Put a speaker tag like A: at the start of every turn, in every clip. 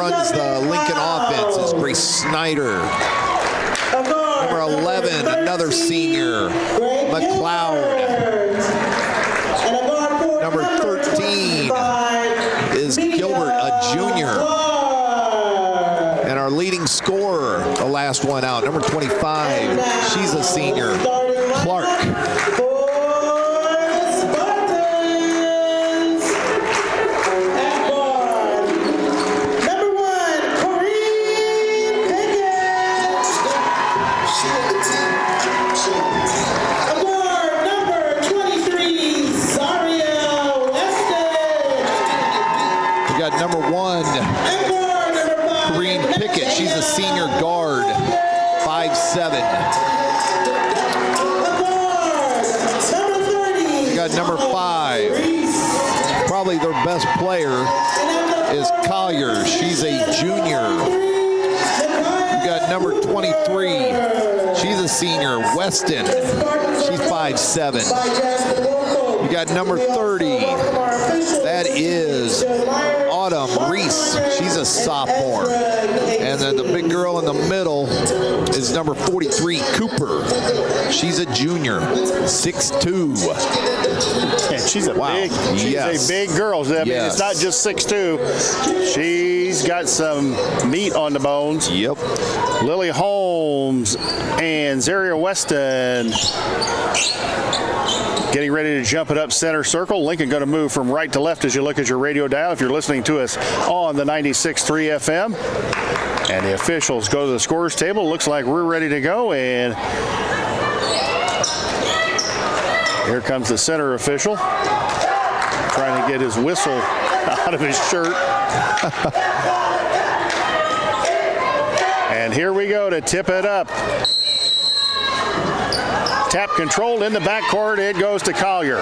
A: runs the Lincoln offense is Grace Snyder. Number 11, another senior, McLeod. Number 13 is Gilbert, a junior. And our leading scorer, the last one out, number 25, she's a senior, Clark. Number 1, Corinne Pickett. She's a senior guard, 5'7". We got number 5. Probably their best player is Collier. She's a junior. We got number 23. She's a senior, Weston. She's 5'7". We got number 30. That is Autumn Reese. She's a sophomore. And then the big girl in the middle is number 43, Cooper. She's a junior, 6'2".
B: And she's a big girl. I mean, it's not just 6'2". She's got some meat on the bones.
A: Yep.
B: Lily Holmes and Zaria Weston getting ready to jump it up center circle. Lincoln going to move from right to left as you look at your radio dial if you're listening to us on the 96.3 FM. And the officials go to the scorers table. Looks like we're ready to go. And here comes the center official trying to get his whistle out of his shirt. And here we go to tip it up. Tap controlled in the backcourt. It goes to Collier.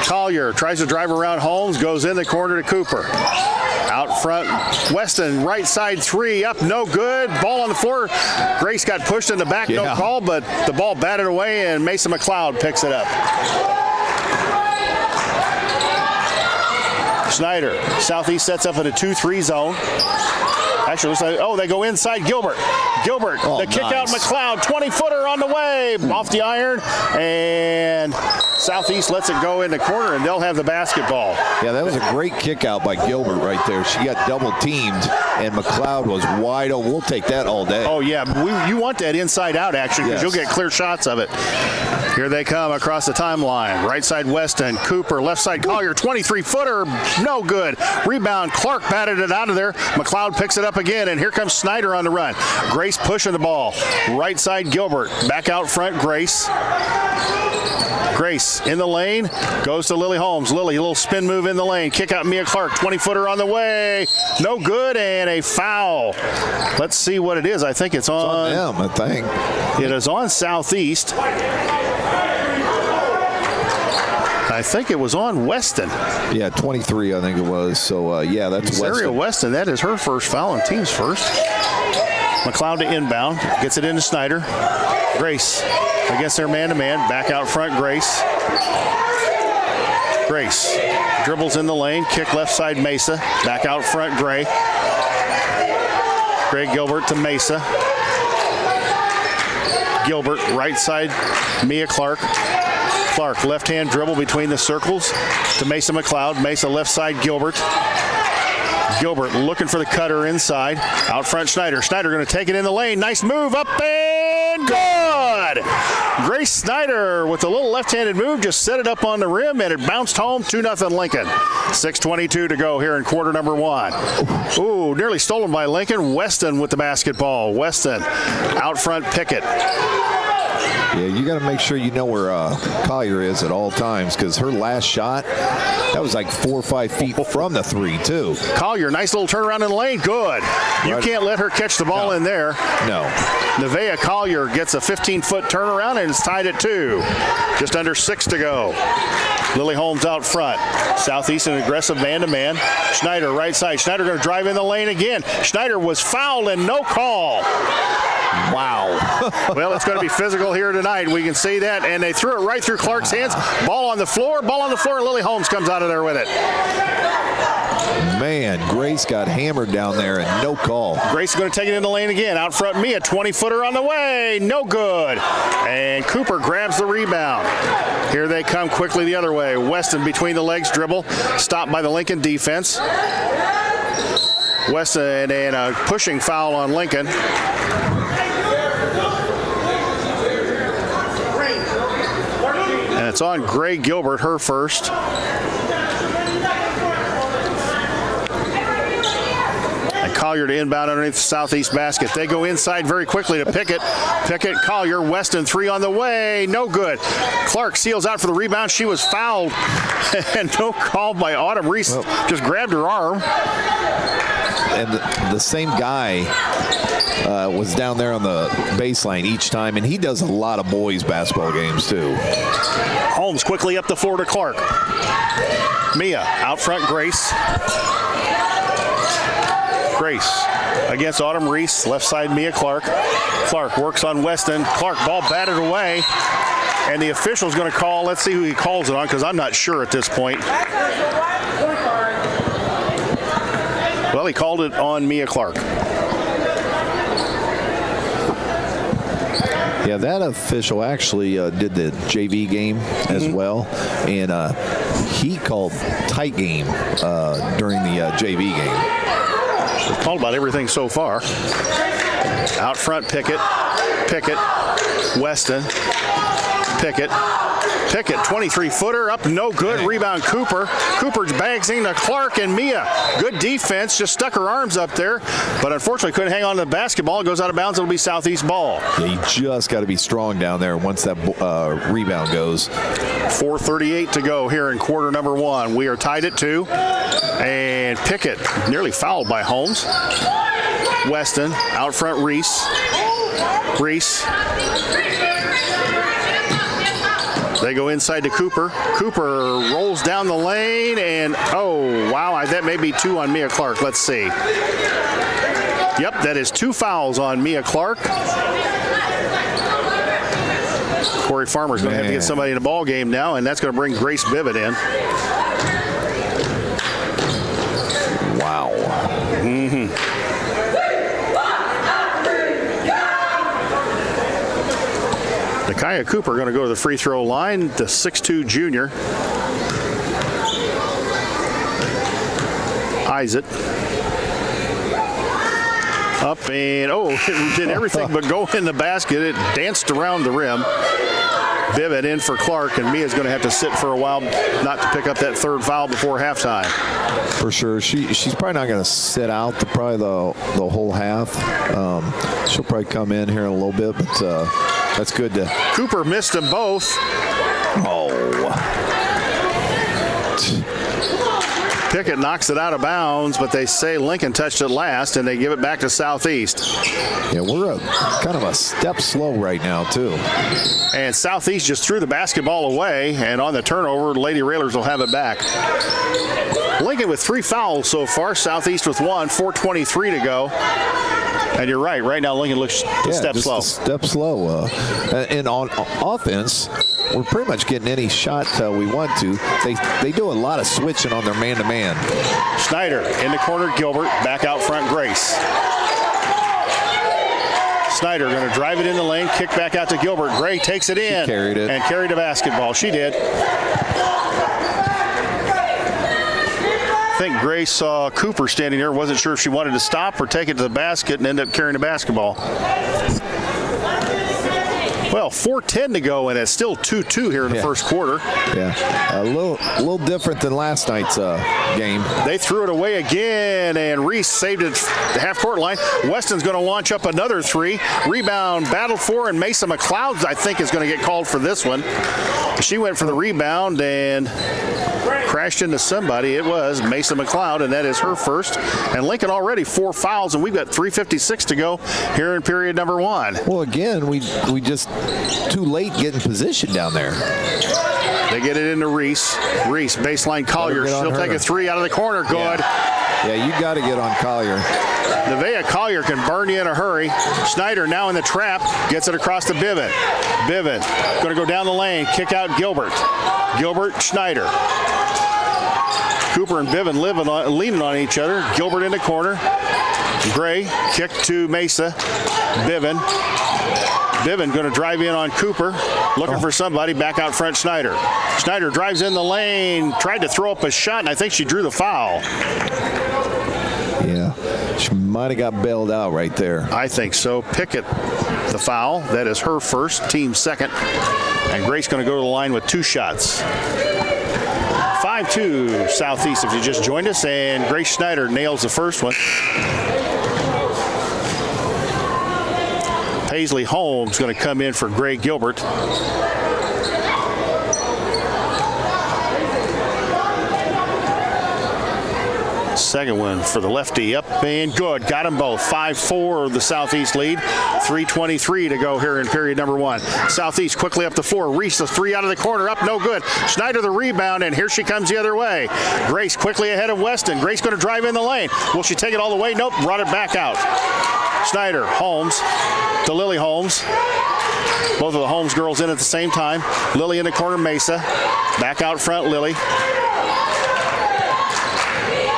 B: Collier tries to drive around Holmes, goes in the corner to Cooper. Out front, Weston, right side three, up, no good. Ball on the floor. Grace got pushed in the back, no call, but the ball batted away, and Mason McLeod picks it up. Snyder, Southeast sets up in a 2-3 zone. Actually, looks like, they go inside Gilbert. Gilbert, the kick out, McLeod, 20-footer on the way, off the iron, and Southeast lets it go in the corner, and they'll have the basketball.
A: Yeah, that was a great kick out by Gilbert right there. She got double teamed, and McLeod was wide open. We'll take that all day.
B: Oh, yeah, you want that inside out action because you'll get clear shots of it. Here they come across the timeline. Right side Weston, Cooper, left side Collier, 23-footer, no good. Rebound, Clark batted it out of there. McLeod picks it up again, and here comes Snyder on the run. Grace pushing the ball. Right side Gilbert, back out front Grace. Grace in the lane, goes to Lily Holmes. Lily, a little spin move in the lane. Kick out Mia Clark, 20-footer on the way. No good, and a foul. Let's see what it is. I think it's on
A: them, I think.
B: It is on Southeast. I think it was on Weston.
A: Yeah, 23, I think it was. So, that's
B: Zaria
A: Weston.
B: Weston, that is her first foul and team's first. McLeod to inbound, gets it into Snyder. Grace against their man-to-man, back out front, Grace. Grace dribbles in the lane, kick left side Mesa, back out front, Gray. Gray Gilbert to Mesa. Gilbert, right side, Mia Clark. Clark, left-hand dribble between the circles to Mesa McLeod. Mesa left side, Gilbert. Gilbert looking for the cutter inside. Out front, Snyder. Snyder going to take it in the lane. Nice move, up and good! Grace Snyder with a little left-handed move just set it up on the rim, and it bounced home, 2-0 Lincoln. 6:22 to go here in quarter number 1. Ooh, nearly stolen by Lincoln. Weston with the basketball. Weston out front, Pickett.
A: Yeah, you got to make sure you know where Collier is at all times, because her last shot, that was like 4 or 5 feet from the three, too.
B: Collier, nice little turnaround in the lane. Good. You can't let her catch the ball in there.
A: No.
B: Nevaeh Collier gets a 15-foot turnaround, and it's tied at 2. Just under 6 to go. Lily Holmes out front. Southeast an aggressive man-to-man. Schneider right side. Schneider going to drive in the lane again. Schneider was fouled and no call.
A: Wow.
B: Well, it's going to be physical here tonight. We can see that. And they threw it right through Clark's hands. Ball on the floor, and Lily Holmes comes out of there with it.
A: Man, Grace got hammered down there and no call.
B: Grace is going to take it in the lane again. Out front, Mia, 20-footer on the way. No good. And Cooper grabs the rebound. Here they come quickly the other way. Weston between the legs dribble. Stopped by the Lincoln defense. Weston and a pushing foul on Lincoln. And it's on Gray Gilbert, her first. Collier to inbound underneath the southeast basket. They go inside very quickly to Pickett. Pickett, Collier, Weston, 3 on the way. No good. Clark seals out for the rebound. She was fouled. And no call by Autumn Reese. Just grabbed her arm.
A: And the same guy was down there on the baseline each time, and he does a lot of boys basketball games too.
B: Holmes quickly up the floor to Clark. Mia out front, Grace. Grace against Autumn Reese, left side Mia Clark. Clark works on Weston. Clark, ball batted away. And the official's going to call. Let's see who he calls it on, because I'm not sure at this point. Well, he called it on Mia Clark.
A: Yeah, that official actually did the JV game as well, and he called tight game during the JV game.
B: We've called about everything so far. Out front, Pickett, Weston, Pickett, 23-footer, up no good, rebound Cooper. Cooper's bags into Clark and Mia. Good defense, just stuck her arms up there, but unfortunately couldn't hang on to the basketball. It goes out of bounds, it'll be southeast ball.
A: Yeah, you just got to be strong down there once that rebound goes.
B: 4:38 to go here in quarter number 1. We are tied at 2, and Pickett nearly fouled by Holmes. Weston, out front Reese. They go inside to Cooper. Cooper rolls down the lane, and oh, wow, that may be 2 on Mia Clark. Let's see. Yep, that is 2 fouls on Mia Clark. Corey Farmer's going to have to get somebody in the ball game now, and that's going to bring Grace Bivet in.
A: Wow.
B: Nakia Cooper going to go to the free throw line, the 6'2 junior. Eyes it. Up and, it did everything but go in the basket. It danced around the rim. Bivet in for Clark, and Mia's going to have to sit for a while not to pick up that 3rd foul before halftime.
A: For sure. She's probably not going to sit out the whole half. She'll probably come in here in a little bit, but that's good.
B: Cooper missed them both. Pickett knocks it out of bounds, but they say Lincoln touched it last, and they give it back to Southeast.
A: Yeah, we're kind of a step slow right now, too.
B: And Southeast just threw the basketball away, and on the turnover, Lady Railers will have it back. Lincoln with 3 fouls so far, Southeast with 1, 4:23 to go. And you're right now Lincoln looks a step slow.
A: Step slow. And on offense, we're pretty much getting any shot we want to. They do a lot of switching on their man-to-man.
B: Schneider in the corner, Gilbert, back out front, Grace. Snyder going to drive it in the lane, kick back out to Gilbert. Gray takes it in.
A: She carried it.
B: And carried the basketball. She did. I think Gray saw Cooper standing there, wasn't sure if she wanted to stop or take it to the basket, and end up carrying the basketball. Well, 4:10 to go, and it's still 2-2 here in the first quarter.
A: Yeah, a little different than last night's game.
B: They threw it away again, and Reese saved it at the half-court line. Weston's going to launch up another 3. Rebound battled for, and Mesa McLeod, I think, is going to get called for this one. She went for the rebound and crashed into somebody. It was Mesa McLeod, and that is her first. And Lincoln already 4 fouls, and we've got 3:56 to go here in period number 1.
A: Well, again, we just too late getting position down there.
B: They get it into Reese. Reese, baseline Collier. She'll take a 3 out of the corner. Good.
A: Yeah, you got to get on Collier.
B: Nevaeh Collier can burn you in a hurry. Schneider now in the trap. Gets it across to Bivet. Bivet going to go down the lane. Kick out Gilbert. Gilbert, Schneider. Cooper and Biven leaning on each other. Gilbert in the corner. Gray, kick to Mesa. Biven going to drive in on Cooper. Looking for somebody back out front, Schneider. Schneider drives in the lane, tried to throw up a shot, and I think she drew the foul.
A: Yeah, she might have got bailed out right there.
B: I think so. Pickett, the foul. That is her first, team second. And Grace going to go to the line with 2 shots. 5-2 Southeast if you just joined us, and Grace Schneider nails the first one. Paisley Holmes going to come in for Gray Gilbert. Second one for the lefty, up and good. Got them both. 5-4 the Southeast lead. 3:23 to go here in period number 1. Southeast quickly up the floor. Reese the 3 out of the corner, up no good. Schneider the rebound, and here she comes the other way. Grace quickly ahead of Weston. Grace going to drive in the lane. Will she take it all the way? Nope, brought it back out. Schneider, Holmes to Lily Holmes. Both of the Holmes girls in at the same time. Lily in the corner, Mesa. Back out front, Lily.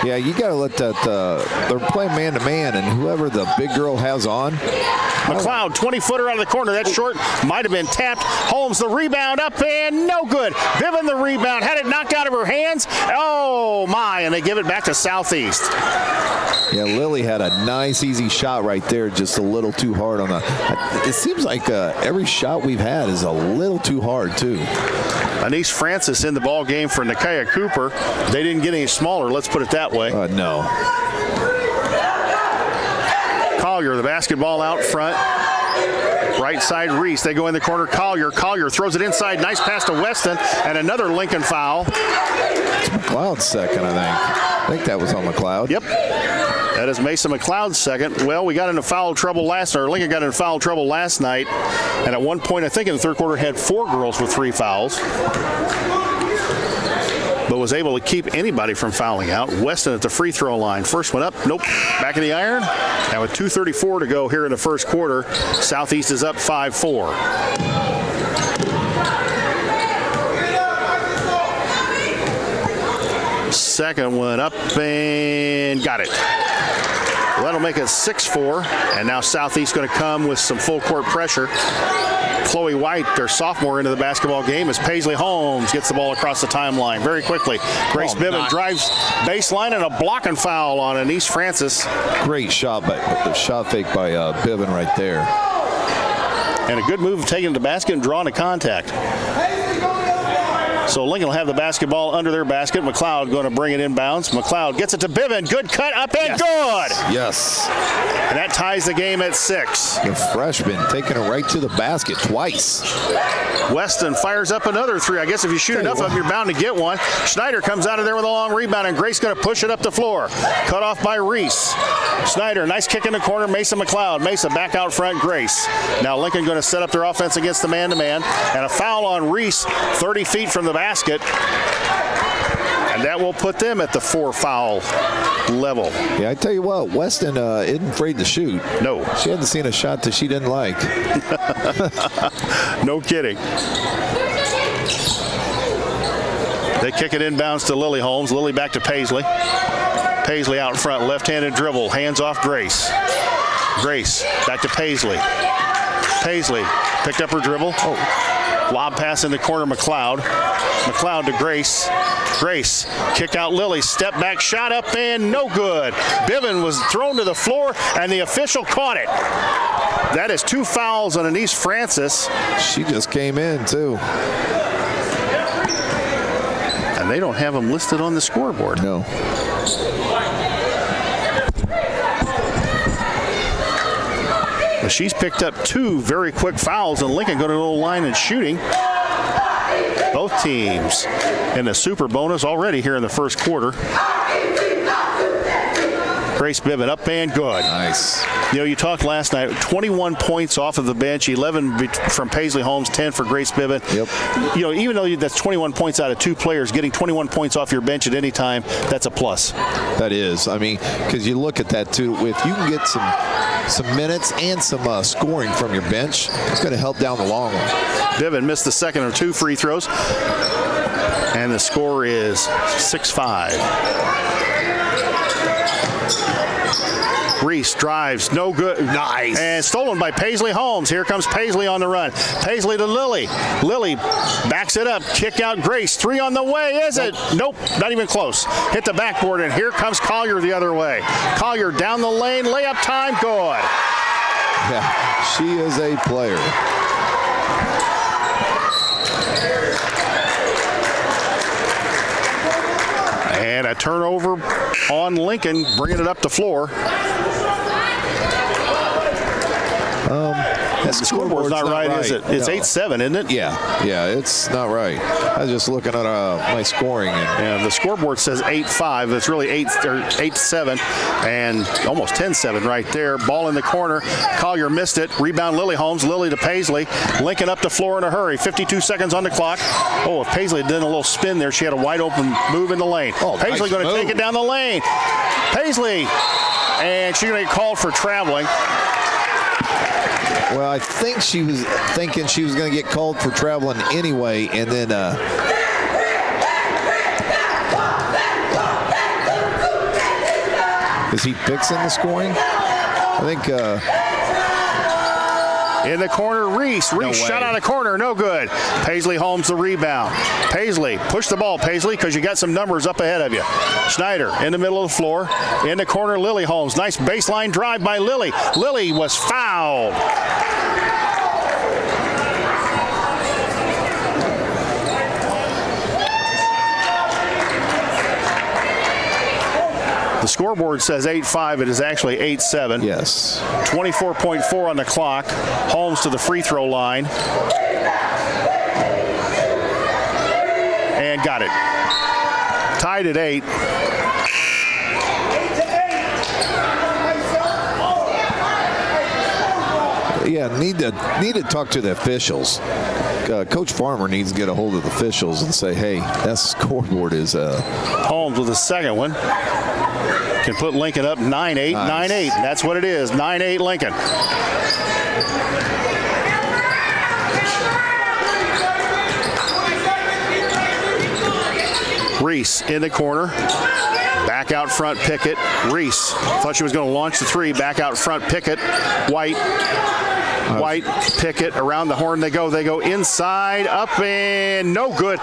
A: Yeah, you got to let that, they're playing man-to-man, and whoever the big girl has on.
B: McLeod, 20-footer out of the corner. That short might have been tapped. Holmes, the rebound, up and no good. Biven, the rebound, had it knocked out of her hands. Oh, my, and they give it back to Southeast.
A: Yeah, Lily had a nice, easy shot right there, just a little too hard on the. It seems like every shot we've had is a little too hard, too.
B: Anise Francis in the ball game for Nakia Cooper. They didn't get any smaller, let's put it that way.
A: No.
B: Collier, the basketball out front. Right side, Reese. They go in the corner. Collier throws it inside. Nice pass to Weston, and another Lincoln foul.
A: It's McLeod's second, I think. I think that was on McLeod.
B: Yep. That is Mason McLeod's second. Well, we got into foul trouble Lincoln got into foul trouble last night, and at one point, I think in the third quarter, had 4 girls with 3 fouls. But was able to keep anybody from fouling out. Weston at the free throw line. First one up, nope. Back in the iron. And with 2:34 to go here in the first quarter, Southeast is up 5-4. Second one up and got it. Well, that'll make it 6-4. And now Southeast going to come with some full court pressure. Chloe White, their sophomore, into the basketball game as Paisley Holmes gets the ball across the timeline very quickly. Grace Biven drives baseline and a blocking foul on Anise Francis.
A: Great shot, but the shot fake by Biven right there.
B: And a good move of taking the basket and drawing a contact. So Lincoln will have the basketball under their basket. McLeod going to bring it inbounds. McLeod gets it to Biven. Good cut, up and good.
A: Yes.
B: And that ties the game at 6.
A: The freshman taking it right to the basket twice.
B: Weston fires up another 3. I guess if you shoot enough of them, you're bound to get one. Schneider comes out of there with a long rebound, and Grace going to push it up the floor. Cut off by Reese. Schneider, nice kick in the corner. Mesa McLeod. Mesa back out front, Grace. Now Lincoln going to set up their offense against the man-to-man. And a foul on Reese, 30 feet from the basket. And that will put them at the 4-foul level.
A: Yeah, I tell you what, Weston isn't afraid to shoot.
B: No.
A: She hadn't seen a shot that she didn't like.
B: No kidding. They kick it inbounds to Lily Holmes. Lily back to Paisley. Paisley out in front, left-handed dribble, hands off Grace. Grace back to Paisley. Paisley picked up her dribble. Lob pass in the corner, McLeod. McLeod to Grace. Grace kicked out Lily. Step back shot up and no good. Biven was thrown to the floor and the official caught it. That is 2 fouls on Anise Francis.
A: She just came in too.
B: And they don't have them listed on the scoreboard.
A: No.
B: She's picked up 2 very quick fouls, and Lincoln going to the line and shooting. Both teams in the super bonus already here in the first quarter. Grace Biven up and good.
A: Nice.
B: You know, you talked last night, 21 points off of the bench, 11 from Paisley Holmes, 10 for Grace Biven.
A: Yep.
B: You know, even though that's 21 points out of 2 players, getting 21 points off your bench at any time, that's a plus.
A: That is. I mean, because you look at that too. If you can get some minutes and some scoring from your bench, it's going to help down the long run.
B: Biven missed the second of 2 free throws. And the score is 6-5. Reese drives, no good.
A: Nice.
B: And stolen by Paisley Holmes. Here comes Paisley on the run. Paisley to Lily. Lily backs it up. Kick out Grace. 3 on the way, is it? Nope, not even close. Hit the backboard, and here comes Collier the other way. Collier down the lane. Layup time, good.
A: Yeah, she is a player.
B: And a turnover on Lincoln, bringing it up the floor.
A: That
B: scoreboard's not right, is it? It's 8-7, isn't it?
A: Yeah, it's not right. I was just looking at my scoring.
B: And the scoreboard says 8-5. It's really 8-7 and almost 10-7 right there. Ball in the corner. Collier missed it. Rebound Lily Holmes. Lily to Paisley. Lincoln up the floor in a hurry. 52 seconds on the clock. Oh, if Paisley had done a little spin there, she had a wide open move in the lane.
A: Oh,
B: Paisley
A: nice
B: going to take it down the lane. Paisley. And she's going to get called for traveling.
A: Well, I think she was thinking she was going to get called for traveling anyway, and then is he fixing the scoring? I think
B: in the corner, Reese shot out of the corner, no good. Paisley Holmes the rebound. Paisley, push the ball, Paisley, because you got some numbers up ahead of you. Schneider in the middle of the floor. In the corner, Lily Holmes. Nice baseline drive by Lily. Lily was fouled. The scoreboard says 8-5. It is actually 8-7.
A: yes.
B: 24.4 on the clock. Holmes to the free throw line. And got it. Tied at 8.
A: Yeah, need to talk to the officials. Coach Farmer needs to get a hold of the officials and say, hey, that scoreboard is
B: Holmes with the second one. Can put Lincoln up 9-8,
A: nice.
B: 9-8. That's what it is, 9-8 Lincoln. Reese in the corner. Back out front, Pickett. Reese thought she was going to launch the three. Back out front, Pickett. White, Pickett, around the horn they go. They go inside, up, and no good.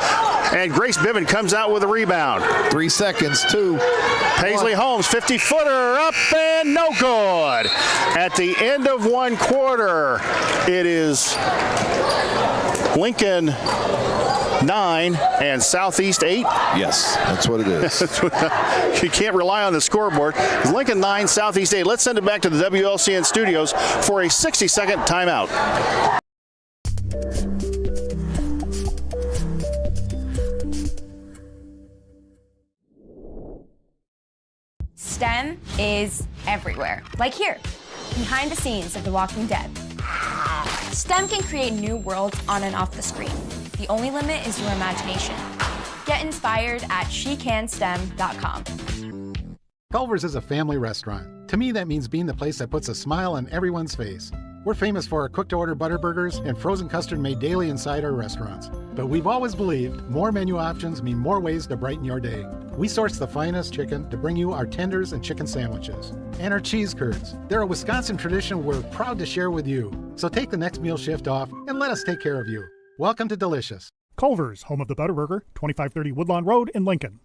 B: And Grace Biven comes out with a rebound.
A: 3 seconds, 2.
B: Paisley Holmes, 50-footer, up and no good. At the end of one quarter, it is Lincoln 9 and Southeast 8.
A: Yes, that's what it is.
B: You can't rely on the scoreboard. Lincoln 9, Southeast 8. Let's send it back to the WLCN studios for a 60-second timeout.
C: STEM is everywhere, like here, behind the scenes of The Walking Dead. STEM can create new worlds on and off the screen. The only limit is your imagination. Get inspired at shecanstem.com.
D: Culver's is a family restaurant. To me, that means being the place that puts a smile on everyone's face. We're famous for our cooked-to-order butter burgers and frozen custard made daily inside our restaurants. But we've always believed more menu options mean more ways to brighten your day. We source the finest chicken to bring you our tenders and chicken sandwiches. And our cheese curds. They're a Wisconsin tradition we're proud to share with you. So take the next meal shift off and let us take care of you. Welcome to Delicious.
E: Culver's, home of the Butterburger, 2530 Woodlawn Road in Lincoln.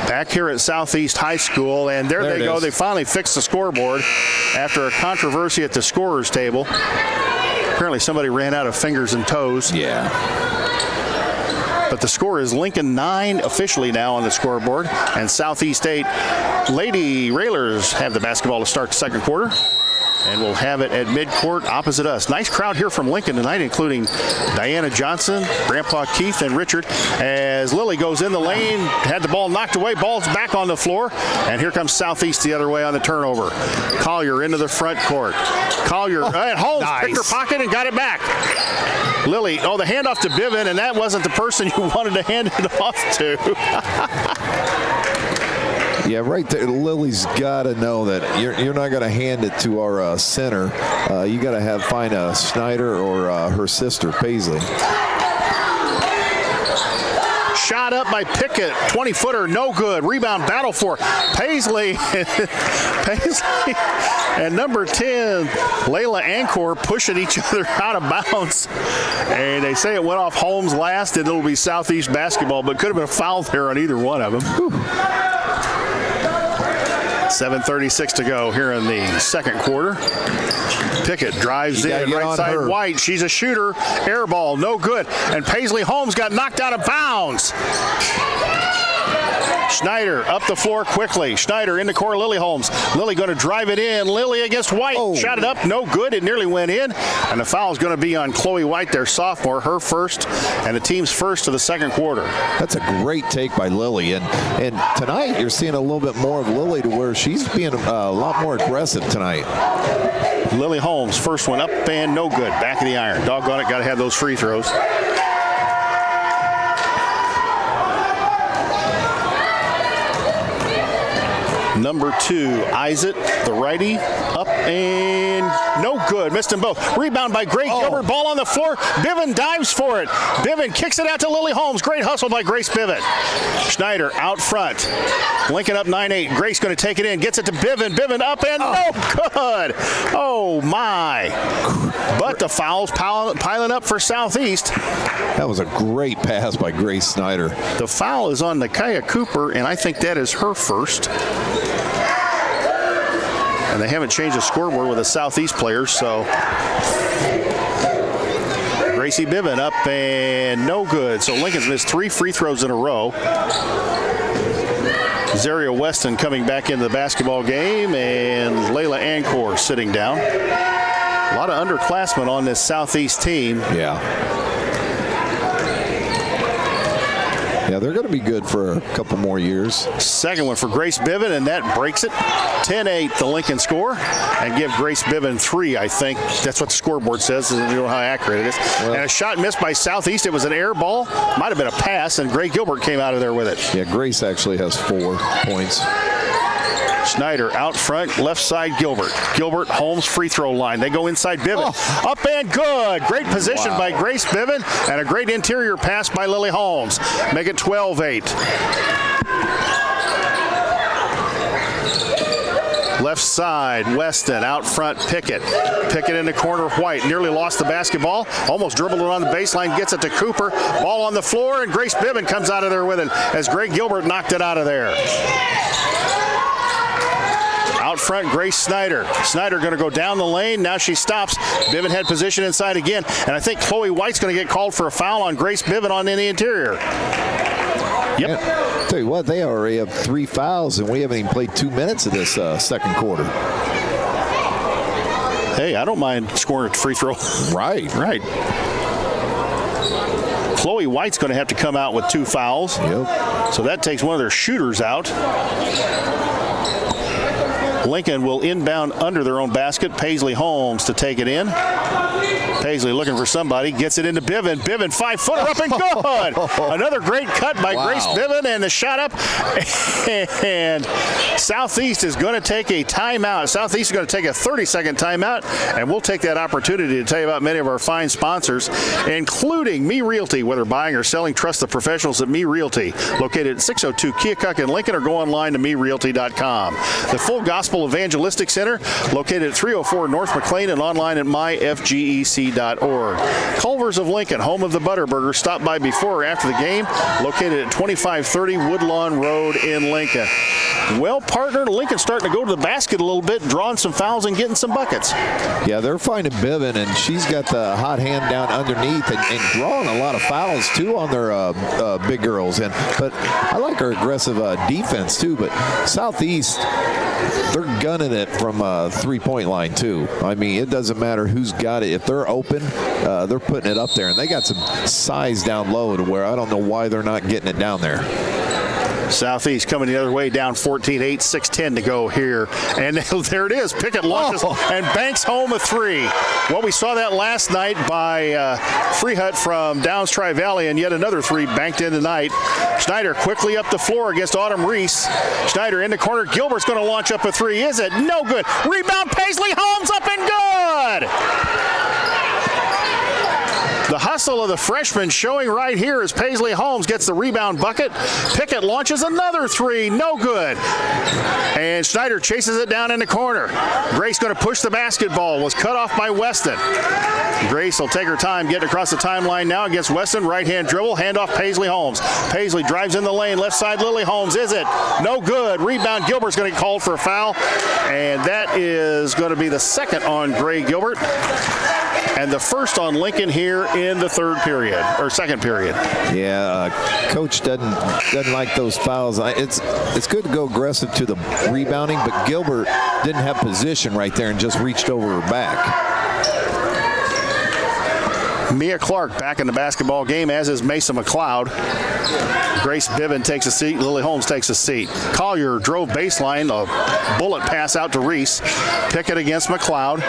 B: Back here at Southeast High School, and there they go.
A: is.
B: They finally fixed the scoreboard after a controversy at the scorer's table. Apparently somebody ran out of fingers and toes.
A: Yeah.
B: But the score is Lincoln 9 officially now on the scoreboard, and Southeast 8. Lady Railers have the basketball to start the second quarter. And we'll have it at midcourt opposite us. Nice crowd here from Lincoln tonight, including Diana Johnson, Grandpa Keith, and Richard. As Lily goes in the lane, had the ball knocked away, ball's back on the floor, and here comes Southeast the other way on the turnover. Collier into the front court. Collier, and Holmes picked her pocket and got it back. Lily, the handoff to Biven, and that wasn't the person you wanted to hand it off to.
A: Yeah, right there. Lily's got to know that you're not going to hand it to our center. You got to find a Schneider or her sister, Paisley.
B: Shot up by Pickett, 20-footer, no good. Rebound battle for Paisley. Paisley and number 10, Layla Ancor, pushing each other out of bounds. And they say it went off Holmes last, and it'll be Southeast basketball, but could have been a foul there on either one of them. Whew. 7:36 to go here in the second quarter. Pickett drives in, right side her. White. She's a shooter. Air ball, no good. And Paisley Holmes got knocked out of bounds. Schneider up the floor quickly. Schneider in the corner, Lily Holmes. Lily going to drive it in. Lily against White. Oh. Shot it up, no good. It nearly went in. And the foul is going to be on Chloe White, their sophomore, her first, and the team's first of the second quarter.
A: That's a great take by Lily. And tonight you're seeing a little bit more of Lily to where she's being a lot more aggressive tonight.
B: Lily Holmes, first one up and no good. Back of the iron. Doggone it, got to have those free throws. Number 2, Isaac, the righty, up and no good. Missed them both. Rebound by Gray Gilbert. Ball on the floor. Bivin dives for it. Bivin kicks it out to Lily Holmes. Great hustle by Grace Bivin. Schneider out front. Lincoln up 9-8. Grace going to take it in. Gets it to Bivin. Bivin up and no good. Oh, my. But the foul's piling up for Southeast.
A: That was a great pass by Grace Snyder.
B: The foul is on Nakia Cooper, and I think that is her first. And they haven't changed the scoreboard with the Southeast players, so Gracie Bivin up and no good. So Lincoln's missed 3 free throws in a row. Zaria Weston coming back into the basketball game, and Layla Ancor sitting down. A lot of underclassmen on this Southeast team.
A: Yeah. Yeah, they're going to be good for a couple more years.
B: Second one for Grace Bivin, and that breaks it. 10-8, the Lincoln score, and give Grace Bivin 3, I think. That's what the scoreboard says. I don't know how accurate it is. Well, and a shot missed by Southeast. It was an air ball. Might have been a pass, and Gray Gilbert came out of there with it.
A: Yeah, Grace actually has 4 points.
B: Schneider out front, left side Gilbert. Gilbert, Holmes, free throw line. They go inside Bivin. Oh. Up and good. Great position by Grace Bivin, and a great interior pass by Lily Holmes. Make it 12-8. Left side, Weston. Out front, Pickett. Pickett in the corner, White. Nearly lost the basketball. Almost dribbled it on the baseline. Gets it to Cooper. Ball on the floor, and Grace Bivin comes out of there with it as Greg Gilbert knocked it out of there. Out front, Grace Snyder. Snyder going to go down the lane. Now she stops. Bivin had position inside again. And I think Chloe White's going to get called for a foul on Grace Bivin on in the interior. Yep.
A: Yeah. Tell you what, they already have 3 fouls, and we haven't even played 2 minutes of this second quarter.
B: Hey, I don't mind scoring a free throw.
A: Right.
B: Right. Chloe White's going to have to come out with 2 fouls.
A: Yep.
B: So that takes one of their shooters out. Lincoln will inbound under their own basket. Paisley Holmes to take it in. Paisley looking for somebody. Gets it into Bivin. Bivin, 5-footer up and good. Another great cut by Grace Bivin, and the shot up. And Southeast is going to take a timeout. Southeast is going to take a 30-second timeout, and we'll take that opportunity to tell you about many of our fine sponsors, including Me Realty. Whether buying or selling, trust the professionals at Me Realty. Located at 602 Keokuk in Lincoln, or go online to MeRealty.com. The Full Gospel Evangelistic Center, located at 304 North McLean, and online at myfgec.org. Culver's of Lincoln, home of the Butterburger. Stop by before or after the game. Located at 2530 Woodlawn Road in Lincoln. Well, partner, Lincoln's starting to go to the basket a little bit, drawing some fouls and getting some buckets.
A: Yeah, they're finding Bivin, and she's got the hot hand down underneath and drawing a lot of fouls, too, on their big girls. But I like her aggressive defense, too. But Southeast, they're gunning it from a three-point line, too. I mean, it doesn't matter who's got it. If they're open, they're putting it up there. And they got some size down low to where I don't know why they're not getting it down there.
B: Southeast coming the other way, down 14-8, 6:10 to go here. And there it is. Pickett launches and banks home a three. Well, we saw that last night by Freehut from Downs Tri-Valley, and yet another three banked in tonight. Schneider quickly up the floor against Autumn Reese. Schneider in the corner. Gilbert's going to launch up a three. Is it? No good. Rebound, Paisley Holmes up and good. The hustle of the freshman showing right here as Paisley Holmes gets the rebound bucket. Pickett launches another three, no good. And Schneider chases it down in the corner. Grace going to push the basketball, was cut off by Weston. Grace will take her time getting across the timeline now against Weston. Right-hand dribble, handoff Paisley Holmes. Paisley drives in the lane, left side Lily Holmes. Is it? No good. Rebound, Gilbert's going to get called for a foul. And that is going to be the second on Gray Gilbert. And the first on Lincoln here in the third period, or second period.
A: Yeah, coach doesn't like those fouls. It's good to go aggressive to the rebounding, but Gilbert didn't have position right there and just reached over her back.
B: Mia Clark back in the basketball game, as is Mason McLeod. Grace Biven takes a seat. Lily Holmes takes a seat. Collier drove baseline, a bullet pass out to Reese. Pickett against McLeod.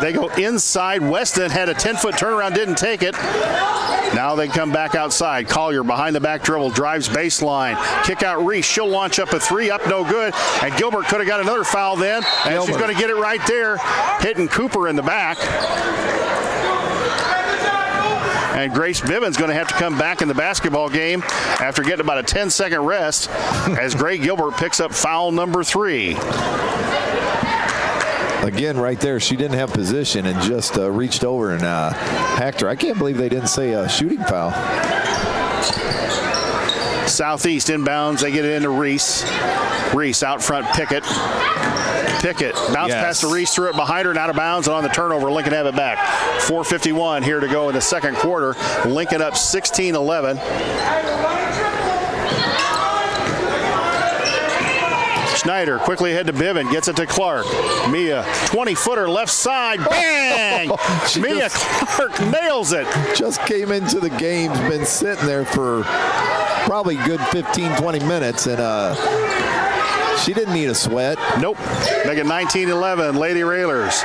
B: They go inside. Weston had a 10-foot turnaround, didn't take it. Now they come back outside. Collier behind the back dribble, drives baseline. Kick out Reese. She'll launch up a three, up no good. And Gilbert could have got another foul then. And she's going to get it right there, hitting Cooper in the back. And Grace Biven's going to have to come back in the basketball game after getting about a 10-second rest as Gray Gilbert picks up foul number 3.
A: Again, right there, she didn't have position and just reached over and hacked her. I can't believe they didn't say a shooting foul.
B: Southeast inbounds. They get it into Reese. Reese out front, Pickett. Pickett bounce pass to Reese, threw it behind her and out of bounds, and on the turnover, Lincoln have it back. 4:51 here to go in the second quarter. Lincoln up 16-11. Schneider quickly ahead to Biven, gets it to Clark. Mia, 20-footer left side, bang! Mia Clark nails it.
A: Just came into the game, been sitting there for probably a good 15-20 minutes, and she didn't need a sweat.
B: Nope. Make it 19-11, Lady Railers.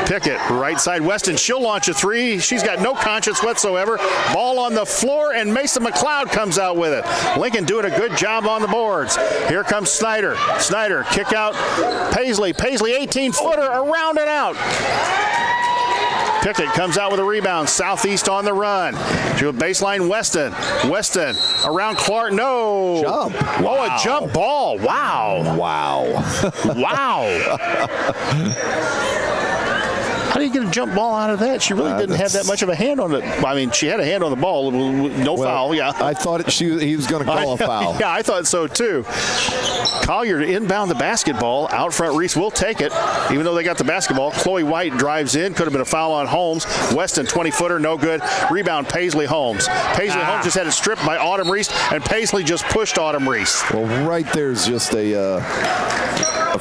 B: Pickett, right side Weston. She'll launch a three. She's got no conscience whatsoever. Ball on the floor, and Mason McLeod comes out with it. Lincoln doing a good job on the boards. Here comes Snyder. Snyder, kick out Paisley. Paisley, 18-footer, around and out. Pickett comes out with a rebound. Southeast on the run. To a baseline, Weston. Weston around Clark. No.
A: Jump.
B: Oh, wow. A jump ball. Wow.
A: Wow.
B: Wow. How do you get a jump ball out of that? She really didn't have that much of a hand on it. I mean, she had a hand on the ball. No foul, yeah.
A: I thought he was going to call a foul.
B: Yeah, I thought so, too. Collier to inbound the basketball. Out front, Reese will take it, even though they got the basketball. Chloe White drives in. Could have been a foul on Holmes. Weston, 20-footer, no good. Rebound, Paisley Holmes. Paisley Holmes just had it stripped by Autumn Reese, and Paisley just pushed Autumn Reese.
A: Well, right there's just a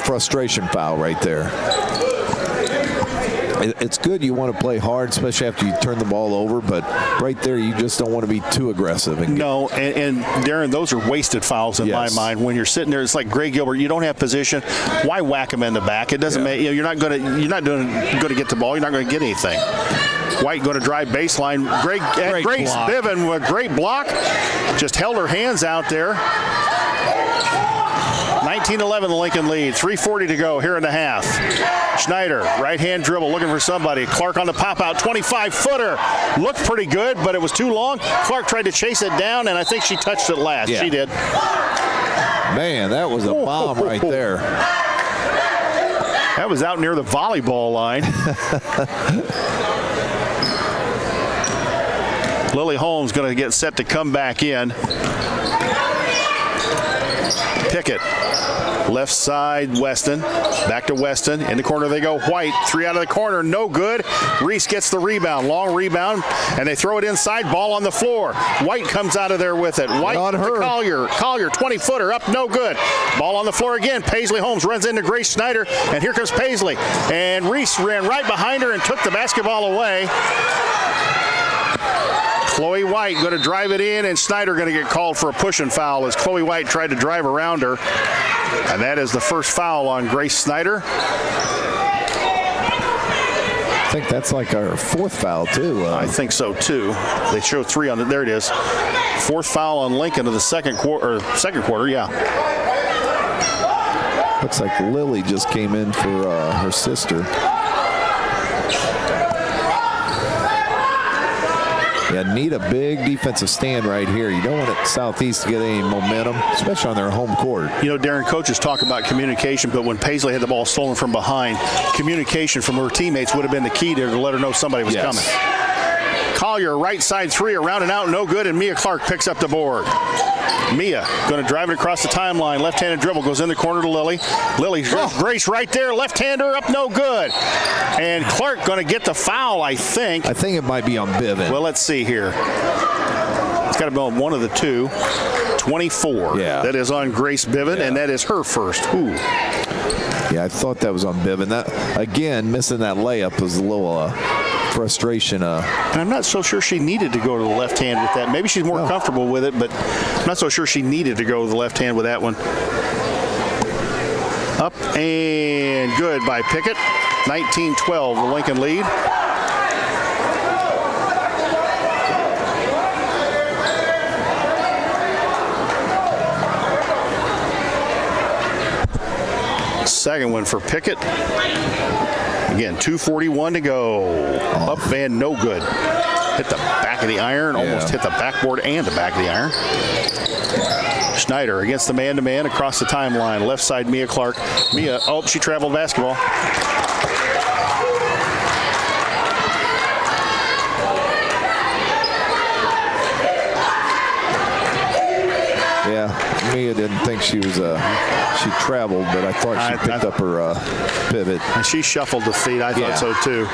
A: frustration foul right there. It's good you want to play hard, especially after you turn the ball over, but right there you just don't want to be too aggressive.
B: No, and Darren, those are wasted fouls in my mind. When you're sitting there, it's like Gray Gilbert. You don't have position. Why whack him in the back? It doesn't make. You're not going to get the ball. You're not going to get anything. White going to drive baseline. Grace Biven with a great block. Just held her hands out there. 19-11 the Lincoln lead. 3:40 to go here in the half. Schneider, right-hand dribble, looking for somebody. Clark on the pop-out, 25-footer. Looked pretty good, but it was too long. Clark tried to chase it down, and I think she touched it last. Yeah. She did.
A: Man, that was a bomb right there.
B: That was out near the volleyball line. Lily Holmes going to get set to come back in. Pickett. Left side, Weston. Back to Weston. In the corner they go. White. 3 out of the corner. No good. Reese gets the rebound. Long rebound. And they throw it inside. Ball on the floor. White comes out of there with it. White to Collier. Collier, 20-footer. Up. No good. Ball on the floor again. Paisley Holmes runs into Grace Schneider. And here comes Paisley. And Reese ran right behind her and took the basketball away. Chloe White going to drive it in, and Snyder going to get called for a pushing foul as Chloe White tried to drive around her. And that is the first foul on Grace Snyder.
A: I think that's like our fourth foul, too.
B: I think so, too. They show 3 on it. There it is. Fourth foul on Lincoln of the second quarter, yeah.
A: Looks like Lily just came in for her sister. Yeah, need a big defensive stand right here. You don't want it Southeast to get any momentum, especially on their home court.
B: You know, Darren, coaches talk about communication, but when Paisley had the ball stolen from behind, communication from her teammates would have been the key to let her know somebody was coming. Collier, right side 3, around and out, no good, and Mia Clark picks up the board. Mia going to drive it across the timeline. Left-handed dribble goes in the corner to Lily. Lily, Grace right there. Left-hander up, no good. And Clark going to get the foul, I think.
A: I think it might be on Bivin.
B: Well, let's see here. It's got to be on one of the two. 24.
A: Yeah.
B: That is on Grace Bivin, and that is her first. Ooh.
A: Yeah, I thought that was on Bivin. That, again, missing that layup was a little frustration.
B: And I'm not so sure she needed to go to the left hand with that. Maybe she's more comfortable with it, but I'm not so sure she needed to go to the left hand with that one. Up and good by Pickett. 19-12, the Lincoln lead. Second one for Pickett. Again, 2:41 to go. Up and no good. Hit the back of the iron, almost hit the backboard and the back of the iron. Schneider against the man-to-man across the timeline. Left side, Mia Clark. Mia, she traveled basketball.
A: Yeah, Mia didn't think she was she traveled, but I thought she picked up her pivot.
B: And she shuffled the feet. I thought so too.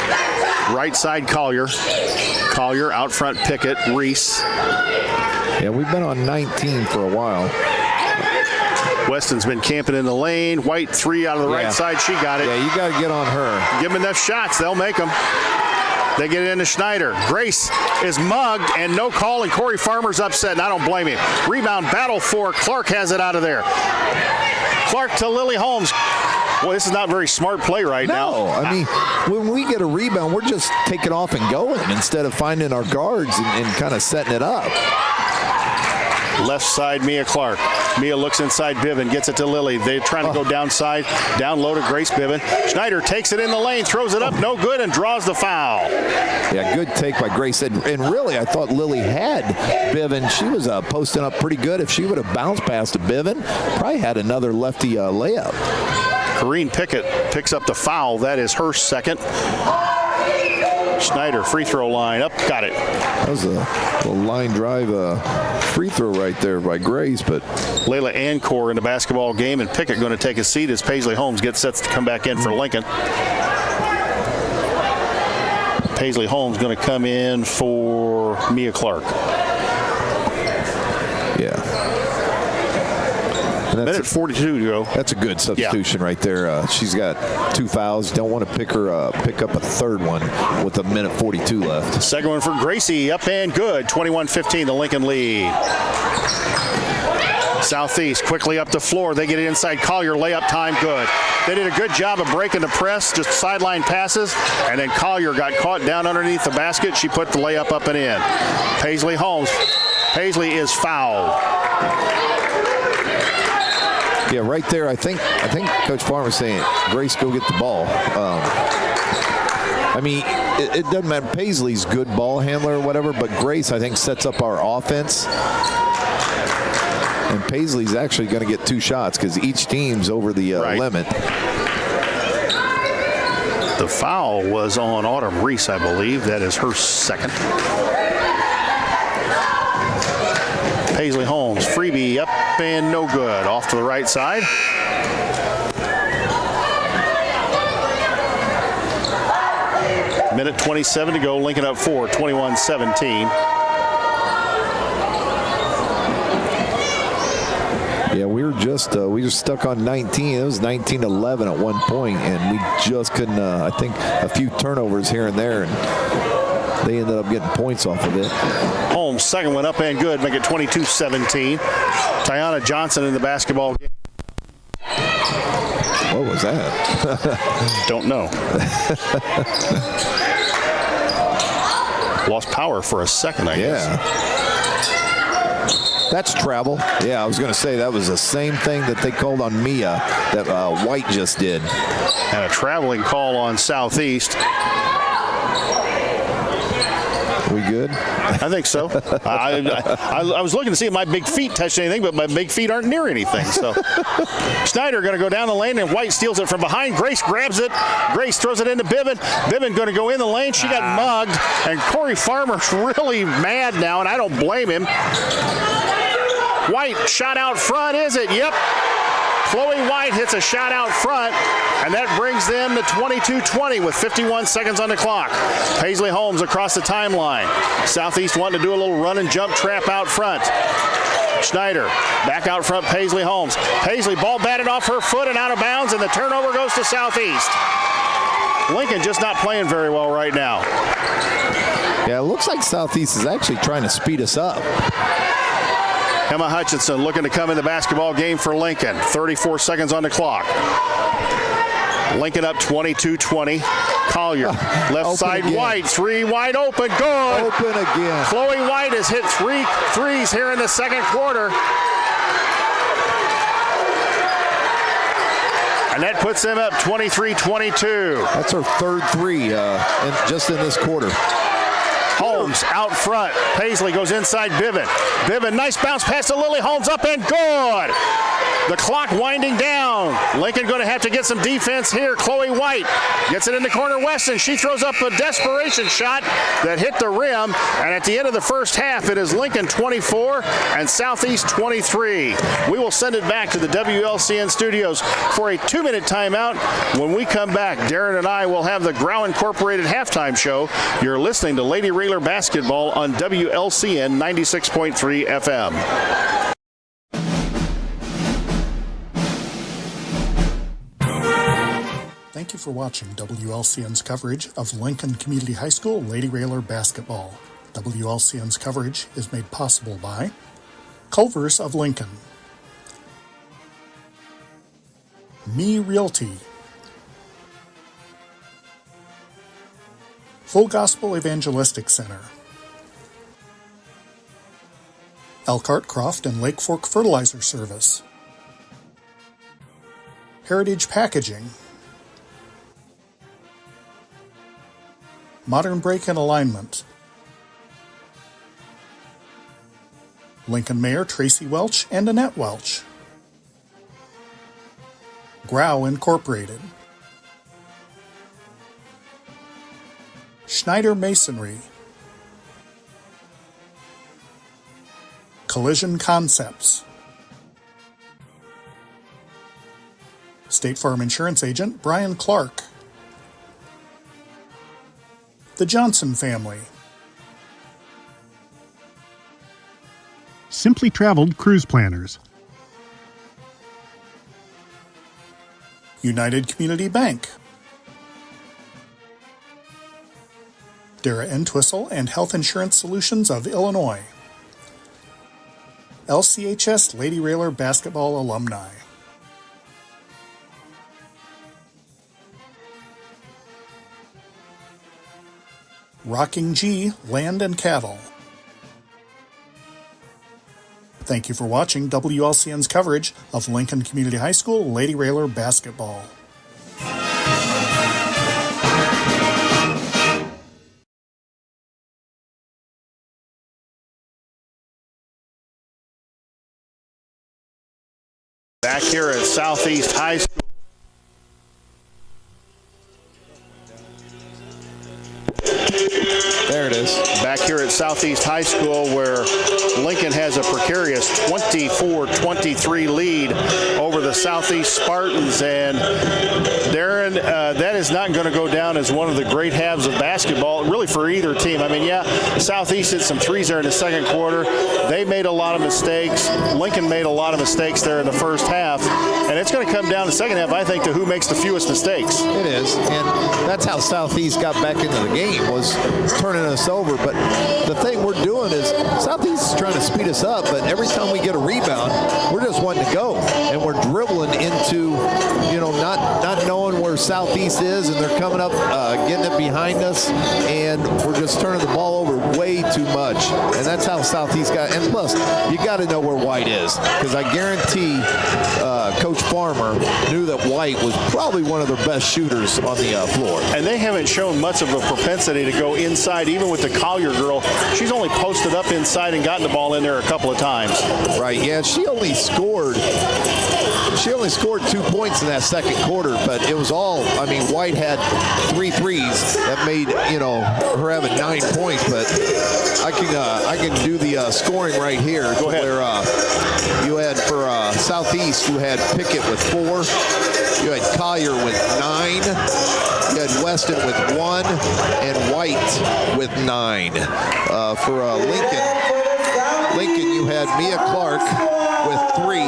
B: Right side, Collier. Collier out front, Pickett, Reese.
A: Yeah, we've been on 19 for a while.
B: Weston's been camping in the lane. White 3 out of the right side. She got it.
A: Yeah, you got to get on her.
B: Give them enough shots, they'll make them. They get it into Schneider. Grace is mugged and no call, and Corey Farmer's upset, and I don't blame him. Rebound battle for Clark, has it out of there. Clark to Lily Holmes. Well, this is not very smart play now.
A: No, I mean, when we get a rebound, we're just taking off and going instead of finding our guards and kind of setting it up.
B: Left side, Mia Clark. Mia looks inside Bivin, gets it to Lily. They're trying to go downside, down low to Grace Bivin. Schneider takes it in the lane, throws it up, no good, and draws the foul.
A: Yeah, good take by Grace. And really, I thought Lily had Bivin. She was posting up pretty good. If she would have bounced past to Bivin, probably had another lefty layup.
B: Corrine Pickett picks up the foul. That is her second. Schneider, free throw line, up, got it.
A: That was a line drive free throw right there by Grace, but
B: Layla Ancor in the basketball game, and Pickett going to take a seat as Paisley Holmes gets set to come back in for Lincoln. Paisley Holmes going to come in for Mia Clark.
A: Yeah.
B: Minute 42 to go.
A: That's a good substitution right there. She's got 2 fouls. Don't want to pick up a third one with a minute 42 left.
B: Second one for Gracie, up and good. 21-15, the Lincoln lead. Southeast quickly up the floor. They get it inside Collier. Layup time, good. They did a good job of breaking the press, just sideline passes, and then Collier got caught down underneath the basket. She put the layup up and in. Paisley Holmes. Paisley is fouled.
A: Yeah, right there. I think Coach Farmer's saying, Grace, go get the ball. I mean, it doesn't matter. Paisley's good ball handler or whatever, but Grace, I think, sets up our offense. And Paisley's actually going to get 2 shots because each team's over the limit.
B: The foul was on Autumn Reese, I believe. That is her second. Paisley Holmes, freebie up and no good. Off to the right side. Minute 27 to go. Lincoln up 4, 21-17.
A: Yeah, we were just stuck on 19. It was 19-11 at one point, and we just couldn't. I think a few turnovers here and there, and they ended up getting points off of it.
B: Holmes Holmes, second one up and good, make it 22-17. Tiana Johnson in the basketball game.
A: What was that?
B: Don't know. Lost power for a second, I guess.
A: That's travel. Yeah, I was going to say that was the same thing that they called on Mia that White just did.
B: And a traveling call on Southeast.
A: We good?
B: I think so. I was looking to see if my big feet touched anything, but my big feet aren't near anything. So Schneider going to go down the lane, and White steals it from behind. Grace grabs it. Grace throws it into Biven. Biven going to go in the lane. She got mugged, and Corey Farmer's really mad now, and I don't blame him. White shot out front, is it? Yep. Chloe White hits a shot out front, and that brings them to 22-20 with 51 seconds on the clock. Paisley Holmes across the timeline. Southeast wanting to do a little run and jump trap out front. Schneider back out front, Paisley Holmes. Paisley, ball batted off her foot and out of bounds, and the turnover goes to Southeast. Lincoln just not playing very well right now.
A: Yeah, it looks like Southeast is actually trying to speed us up.
B: Emma Hutchinson looking to come in the basketball game for Lincoln. 34 seconds on the clock. Lincoln up 22-20. Collier, left side
A: again.
B: White, three wide open, good.
A: Open again.
B: Chloe White has hit 3 threes here in the second quarter. And that puts them up 23-22.
A: That's her third three just in this quarter.
B: Holmes out front. Paisley goes inside Biven. Biven, nice bounce pass to Lily Holmes, up and good. The clock winding down. Lincoln going to have to get some defense here. Chloe White gets it in the corner. Weston, she throws up a desperation shot that hit the rim. And at the end of the first half, it is Lincoln 24 and Southeast 23. We will send it back to the WLCN studios for a 2-minute timeout. When we come back, Darren and I will have the Grau Incorporated halftime show. You're listening to Lady Railer Basketball on WLCN 96.3 FM.
F: Thank you for watching WLCN's coverage of Lincoln Community High School Lady Railer Basketball. WLCN's coverage is made possible by Culver's of Lincoln, Me Realty, Full Gospel Evangelistic Center, Elkhart Croft and Lake Fork Fertilizer Service, Heritage Packaging, Modern Brake and Alignment, Lincoln Mayor Tracy Welch and Annette Welch, Grau Incorporated, Schneider Masonry, Collision Concepts, State Farm Insurance Agent Brian Clark, The Johnson Family,
E: Simply Traveled Cruise Planners,
F: United Community Bank, Dara Entwistle and Health Insurance Solutions of Illinois, LCHS Lady Railer Basketball Alumni, Rocking G Land and Cattle. Thank you for watching WLCN's coverage of Lincoln Community High School Lady Railer Basketball.
B: Back here at Southeast High School.
A: There it is.
B: Back here at Southeast High School, where Lincoln has a precarious 24-23 lead over the Southeast Spartans. And Darren, that is not going to go down as one of the great halves of basketball, really, for either team. I mean, yeah, Southeast hit some threes there in the second quarter. They made a lot of mistakes. Lincoln made a lot of mistakes there in the first half. And it's going to come down the second half, I think, to who makes the fewest mistakes.
A: It is, and that's how Southeast got back into the game, was turning us over. But the thing we're doing is Southeast is trying to speed us up, but every time we get a rebound, we're just wanting to go. And we're dribbling into, not knowing where Southeast is, and they're coming up, getting it behind us, and we're just turning the ball over way too much. And that's how Southeast got. And plus, you got to know where White is, because I guarantee Coach Farmer knew that White was probably one of their best shooters on the floor.
B: And they haven't shown much of a propensity to go inside, even with the Collier girl. She's only posted up inside and gotten the ball in there a couple of times.
A: Right, yeah, she only scored 2 points in that second quarter, but it was all, White had 3 threes that made, her having 9 points, but I can do the scoring right here.
B: Go ahead.
A: Where you had for Southeast, you had Pickett with 4, you had Collier with 9, you had Weston with 1, and White with 9. For Lincoln, you had Mia Clark with 3.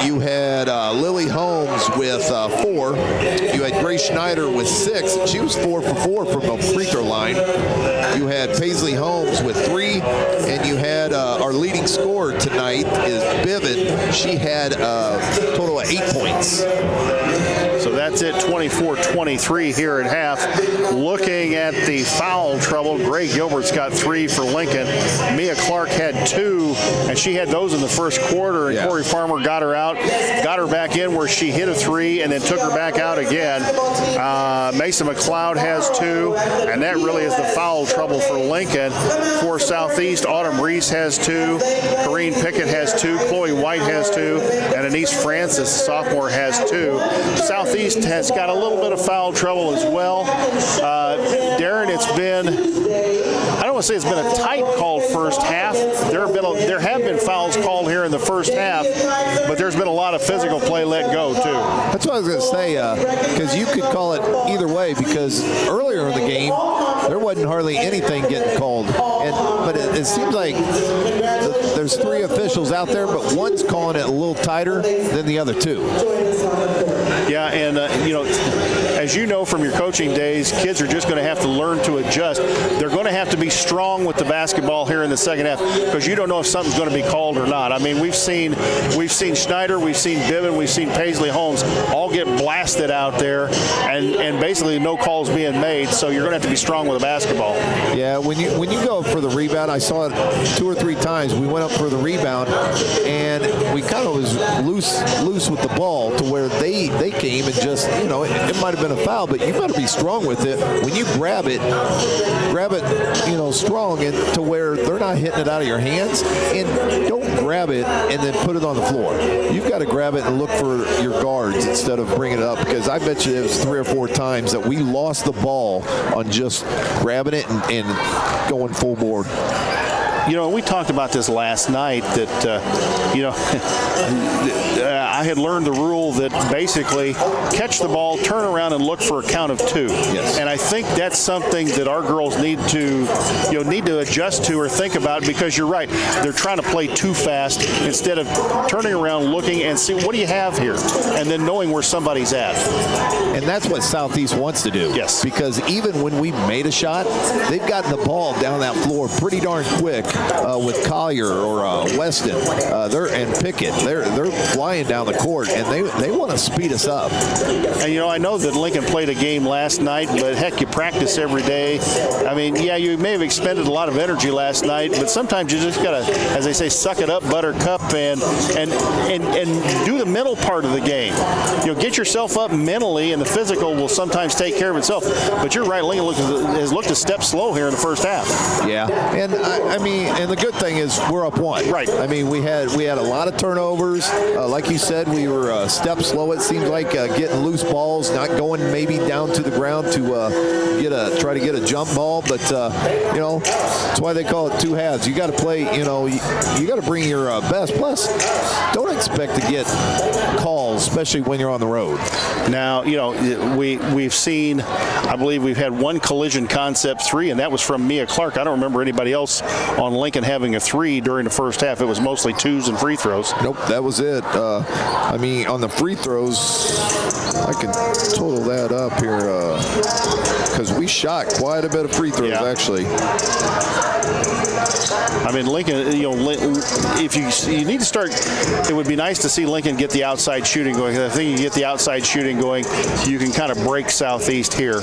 A: You had Lily Holmes with 4. You had Grace Schneider with 6. She was 4 for 4 from the free throw line. You had Paisley Holmes with 3. And you had our leading scorer tonight is Biven. She had a total of 8 points.
B: So that's it, 24-23 here at half. Looking at the foul trouble, Gray Gilbert's got 3 for Lincoln. Mia Clark had 2, and she had those in the first quarter, and Corey Farmer got her out, got her back in where she hit a 3 and then took her back out again. Mason McLeod has 2, and that really is the foul trouble for Lincoln. For Southeast, Autumn Reese has 2, Corrine Pickett has 2, Chloe White has 2, and Anise Francis, sophomore, has 2. Southeast has got a little bit of foul trouble as well. Darren, it's been, I don't want to say it's been a tight called first half. There have been fouls called here in the first half, but there's been a lot of physical play let go too.
A: That's what I was going to say, because you could call it either way, because earlier in the game, there wasn't hardly anything getting called. But it seems like there's 3 officials out there, but one's calling it a little tighter than the other 2.
B: Yeah, and as you know from your coaching days, kids are just going to have to learn to adjust. They're going to have to be strong with the basketball here in the second half, because you don't know if something's going to be called or not. We've seen Schneider, we've seen Biven, we've seen Paisley Holmes all get blasted out there, and basically no calls being made. So you're going to have to be strong with the basketball.
A: Yeah, when you go for the rebound, I saw it 2 or 3 times. We went up for the rebound, and we kind of was loose with the ball to where they came and just, it might have been a foul, but you better be strong with it. When you grab it, strong, and to where they're not hitting it out of your hands, and don't grab it and then put it on the floor. You've got to grab it and look for your guards instead of bringing it up, because I bet you it was 3 or 4 times that we lost the ball on just grabbing it and going full board.
B: We talked about this last night that, I had learned the rule that basically catch the ball, turn around, and look for a count of 2.
A: Yes.
B: And I think that's something that our girls need to adjust to or think about, because you're right. They're trying to play too fast instead of turning around, looking, and see what do you have here, and then knowing where somebody's at.
A: And that's what Southeast wants to do.
B: Yes.
A: Because even when we made a shot, they've gotten the ball down that floor pretty darn quick with Collier or Weston and Pickett. They're flying down the court, and they want to speed us up.
B: And I know that Lincoln played a game last night, but heck, you practice every day. You may have expended a lot of energy last night, but sometimes you just gotta, as they say, suck it up, buttercup, and do the mental part of the game. Get yourself up mentally, and the physical will sometimes take care of itself. But you're right, Lincoln has looked a step slow here in the first half.
A: Yeah, and and the good thing is we're up 1.
B: Right.
A: We had a lot of turnovers. Like you said, we were a step slow. It seems like getting loose balls, not going maybe down to the ground to try to get a jump ball. But that's why they call it 2 halves. You got to play. You got to bring your best. Plus, don't expect to get calls, especially when you're on the road.
B: Now, we've seen, I believe we've had 1 collision concept 3, and that was from Mia Clark. I don't remember anybody else on Lincoln having a 3 during the first half. It was mostly 2s and free throws.
A: Nope, that was it. On the free throws, I can total that up here because we shot quite a bit of free throws, actually.
B: I mean, Lincoln, if you need to start, it would be nice to see Lincoln get the outside shooting going. I think you get the outside shooting going, you can kind of break Southeast here,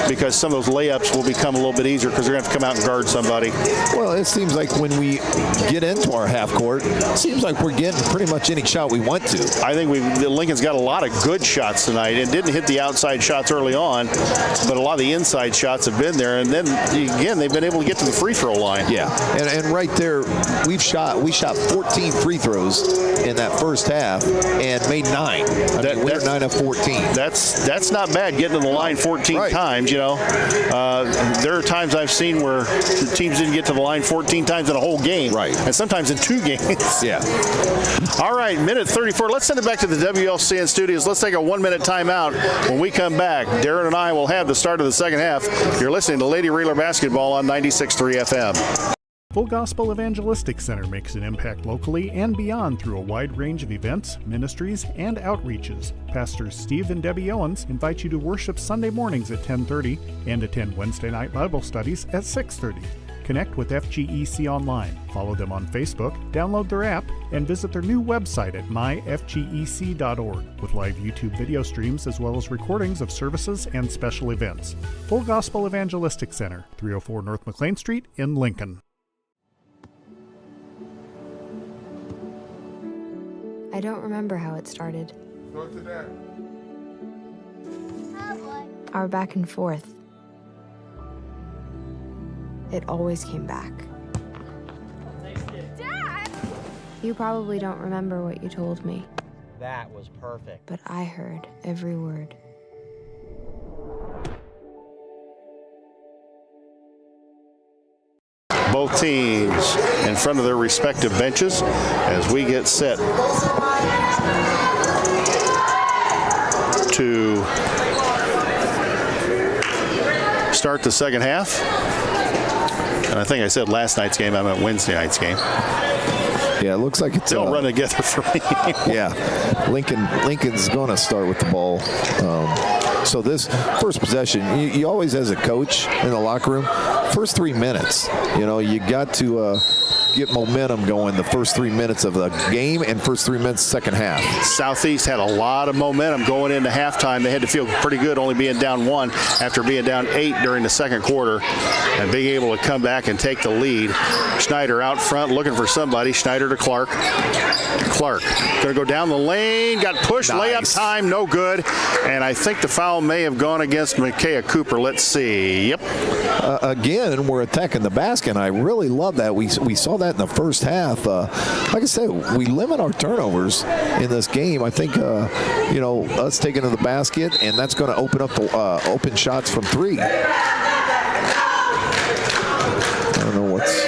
B: because some of those layups will become a little bit easier because they're going to have to come out and guard somebody.
A: Well, it seems like when we get into our half court, it seems like we're getting pretty much any shot we want to.
B: I think Lincoln's got a lot of good shots tonight, and didn't hit the outside shots early on, but a lot of the inside shots have been there, and then again they've been able to get to the free throw line.
A: Yeah, and right there we shot 14 free throws in that first half and made 9. We're 9 of 14.
B: That's not bad, getting to the line 14 times. There are times I've seen where the teams didn't get to the line 14 times in a whole game, and sometimes in 2 games.
A: Yeah.
B: All right, minute 34. Let's send it back to the WLCN studios. Let's take a 1-minute timeout. When we come back, Darren and I will have the start of the second half. You're listening to Lady Railer Basketball on 96.3 FM.
E: Full Gospel Evangelistic Center makes an impact locally and beyond through a wide range of events, ministries, and outreaches. Pastors Steve and Debbie Owens invite you to worship Sunday mornings at 10:30 and attend Wednesday night Bible studies at 6:30. Connect with FGEC online, follow them on Facebook, download their app, and visit their new website at myfgec.org with live YouTube video streams as well as recordings of services and special events. Full Gospel Evangelistic Center, 304 North McLean Street in Lincoln.
G: I don't remember how it started.
H: Go to that.
G: Our back and forth. It always came back.
I: Dad!
G: You probably don't remember what you told me,
J: That was perfect.
G: but I heard every word.
B: Both teams in front of their respective benches as we get set to start the second half. And I think I said last night's game, I meant Wednesday night's game.
A: Yeah, it looks like it's...
B: They'll run together for me.
A: Yeah, Lincoln's going to start with the ball. So this first possession, you always, as a coach in the locker room, first 3 minutes, you got to get momentum going the first 3 minutes of the game and first 3 minutes second half.
B: Southeast had a lot of momentum going into halftime. They had to feel pretty good only being down 1 after being down 8 during the second quarter and being able to come back and take the lead. Schneider out front looking for somebody. Schneider to Clark. Clark going to go down the lane. Got pushed.
A: Nice.
B: Layup time. No good. And I think the foul may have gone against Micaiah Cooper. Let's see. Yep.
A: Again, we're attacking the basket, and I really love that. We saw that in the first half. Like I said, we limit our turnovers in this game. I think, us taking to the basket, and that's going to open up the open shots from 3.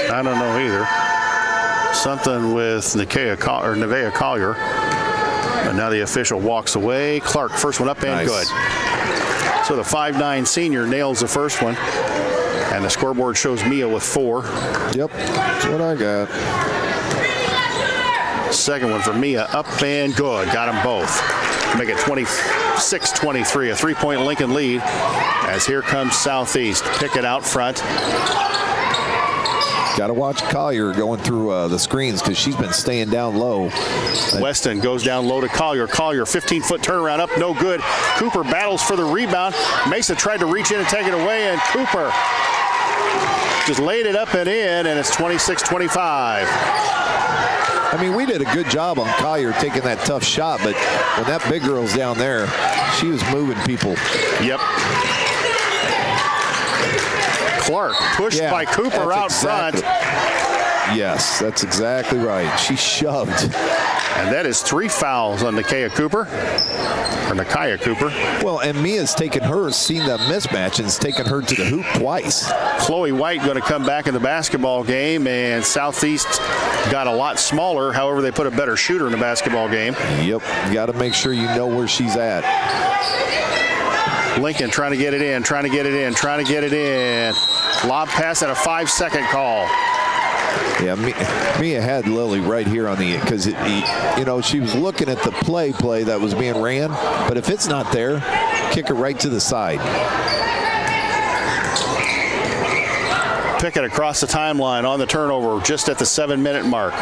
B: I don't know either. Something with Nevaeh Collier. And now the official walks away. Clark, first one up and good. So the 5'9" senior nails the first one. And the scoreboard shows Mia with 4.
A: Yep, that's what I got.
B: Second one for Mia, up and good. Got them both. Make it 26-23, a 3-point Lincoln lead. As here comes Southeast. Pick it out front.
A: Got to watch Collier going through the screens because she's been staying down low.
B: Weston goes down low to Collier. Collier, 15-foot turnaround up, no good. Cooper battles for the rebound. Mesa tried to reach in and take it away, and Cooper just laid it up and in, and it's 26-25.
A: I mean, we did a good job on Collier taking that tough shot, but when that big girl's down there, she was moving people.
B: Yep. Clark pushed by Cooper out front.
A: Yes, that's exactly right. She shoved.
B: And that is 3 fouls on Nevaeh Cooper.
A: Well, and Mia's taken her, seen the mismatch, and has taken her to the hoop twice.
B: Chloe White going to come back in the basketball game, and Southeast got a lot smaller. However, they put a better shooter in the basketball game.
A: Yep, got to make sure you know where she's at.
B: Lincoln trying to get it in. Lob pass at a 5-second call.
A: Yeah, Mia had Lily right here on the, because she was looking at the play that was being ran, but if it's not there, kick it right to the side.
B: Pickett across the timeline on the turnover just at the 7-minute mark.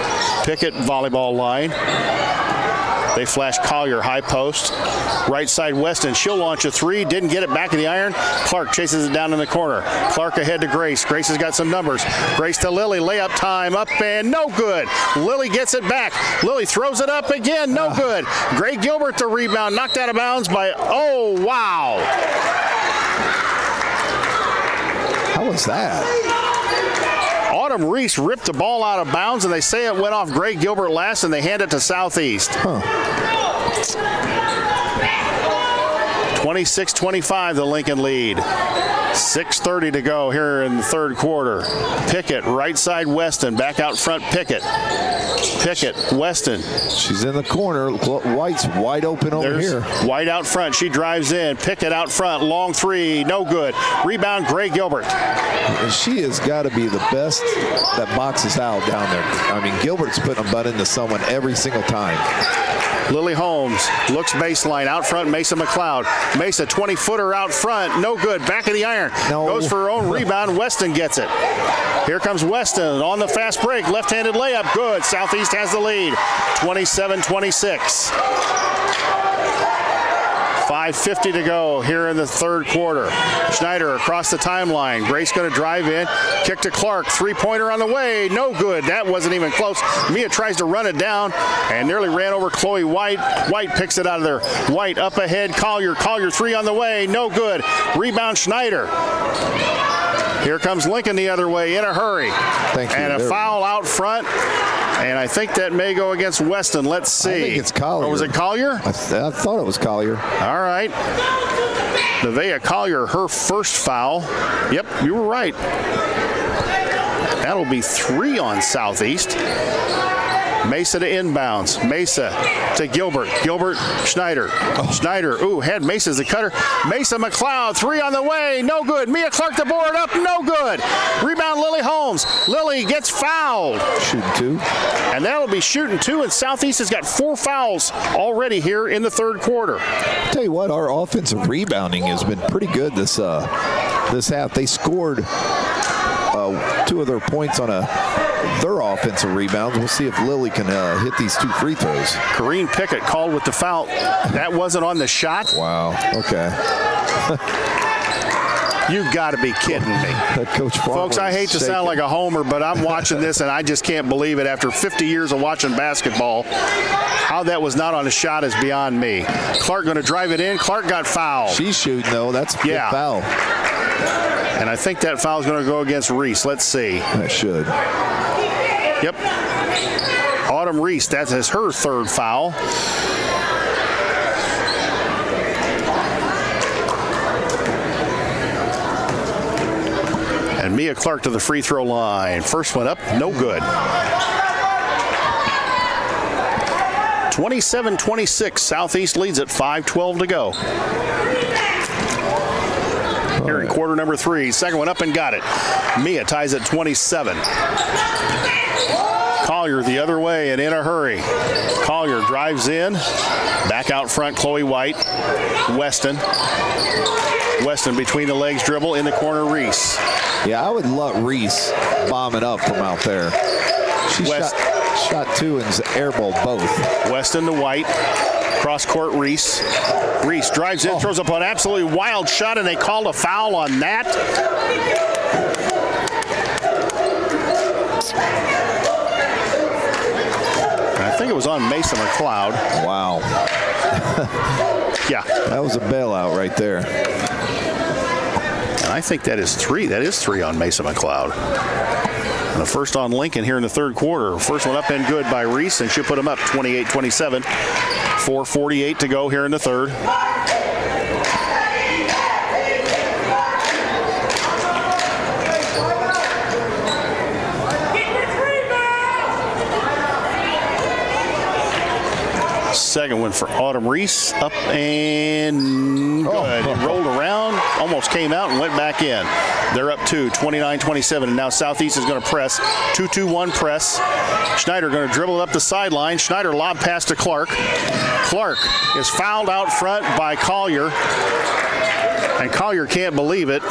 B: Pickett volleyball line. They flash Collier high post. Right side Weston. She'll launch a three. Didn't get it back in the iron. Clark chases it down in the corner. Clark ahead to Grace. Grace has got some numbers. Grace to Lily. Layup time. Up and no good. Lily gets it back. Lily throws it up again. No good. Gray Gilbert to rebound. Knocked out of bounds by, oh, wow.
A: How was that?
B: Autumn Reese ripped the ball out of bounds, and they say it went off Gray Gilbert last, and they hand it to Southeast. 26-25, the Lincoln lead. 6:30 to go here in the third quarter. Pickett, right side Weston, back out front Pickett. Pickett, Weston.
A: She's in the corner. White's wide open over here.
B: White out front. She drives in. Pickett out front. Long three. No good. Rebound, Gray Gilbert.
A: And she has got to be the best that boxes out down there. I mean, Gilbert's putting a butt into someone every single time.
B: Lily Holmes looks baseline out front. Mesa McLeod. Mesa 20-footer out front. No good. Back of the iron.
A: No.
B: Goes for her own rebound. Weston gets it. Here comes Weston on the fast break. Left-handed layup. Good. Southeast has the lead. 27-26. 5:50 to go here in the third quarter. Schneider across the timeline. Grace going to drive in. Kick to Clark. Three-pointer on the way. No good. That wasn't even close. Mia tries to run it down and nearly ran over Chloe White. White picks it out of there. White up ahead. Collier. Collier three on the way. No good. Rebound Schneider. Here comes Lincoln the other way in a hurry.
A: Thank you.
B: And a foul out front. And I think that may go against Weston. Let's see.
A: I think it's Collier.
B: Or was it Collier?
A: I thought it was Collier.
B: All right. Nevaeh Collier, her first foul. Yep, you were right. That'll be 3 on Southeast. Mesa to inbounds. Mesa to Gilbert. Gilbert, Schneider. Schneider, had Mesa as the cutter. Mesa McLeod, 3 on the way. No good. Mia Clark the board up. No good. Rebound Lily Holmes. Lily gets fouled.
A: Shooting 2.
B: And that'll be shooting 2, and Southeast has got 4 fouls already here in the third quarter.
A: I'll tell you what, our offensive rebounding has been pretty good this half. They scored 2 of their points on their offensive rebounds. We'll see if Lily can hit these 2 free throws.
B: Corrine Pickett called with the foul. That wasn't on the shot.
A: Wow. Okay.
B: You got to be kidding me.
A: Coach Farmer,
B: folks, I hate to sound like a homer, but I'm watching this and I just can't believe it. After 50 years of watching basketball, how that was not on a shot is beyond me. Clark going to drive it in. Clark got fouled.
A: She's shooting, though. That's a good foul.
B: And I think that foul is going to go against Reese. Let's see.
A: That should.
B: Yep. Autumn Reese, that is her third foul. And Mia Clark to the free throw line. First one up, no good. 27-26, Southeast leads at 5:12 to go. Here in quarter number 3. Second one up and got it. Mia ties at 27. Collier the other way and in a hurry. Collier drives in. Back out front, Chloe White. Weston. Weston between the legs dribble in the corner, Reese.
A: Yeah, I would let Reese bomb it up from out there. She shot 2 and airball both.
B: Weston to White. Cross court, Reese. Reese drives in, throws up an absolutely wild shot, and they called a foul on that. I think it was on Mesa McLeod.
A: Wow.
B: Yeah.
A: That was a bailout right there.
B: And I think that is 3. That is 3 on Mesa McLeod. And the first on Lincoln here in the third quarter. First one up and good by Reese, and she'll put them up 28-27. 4:48 to go here in the third. Second one for Autumn Reese. Up and good. It rolled around, almost came out and went back in. They're up 2, 29-27, and now Southeast is going to press. 2-2-1 press. Schneider going to dribble it up the sideline. Schneider lob pass to Clark. Clark is fouled out front by Collier, and Collier can't believe it.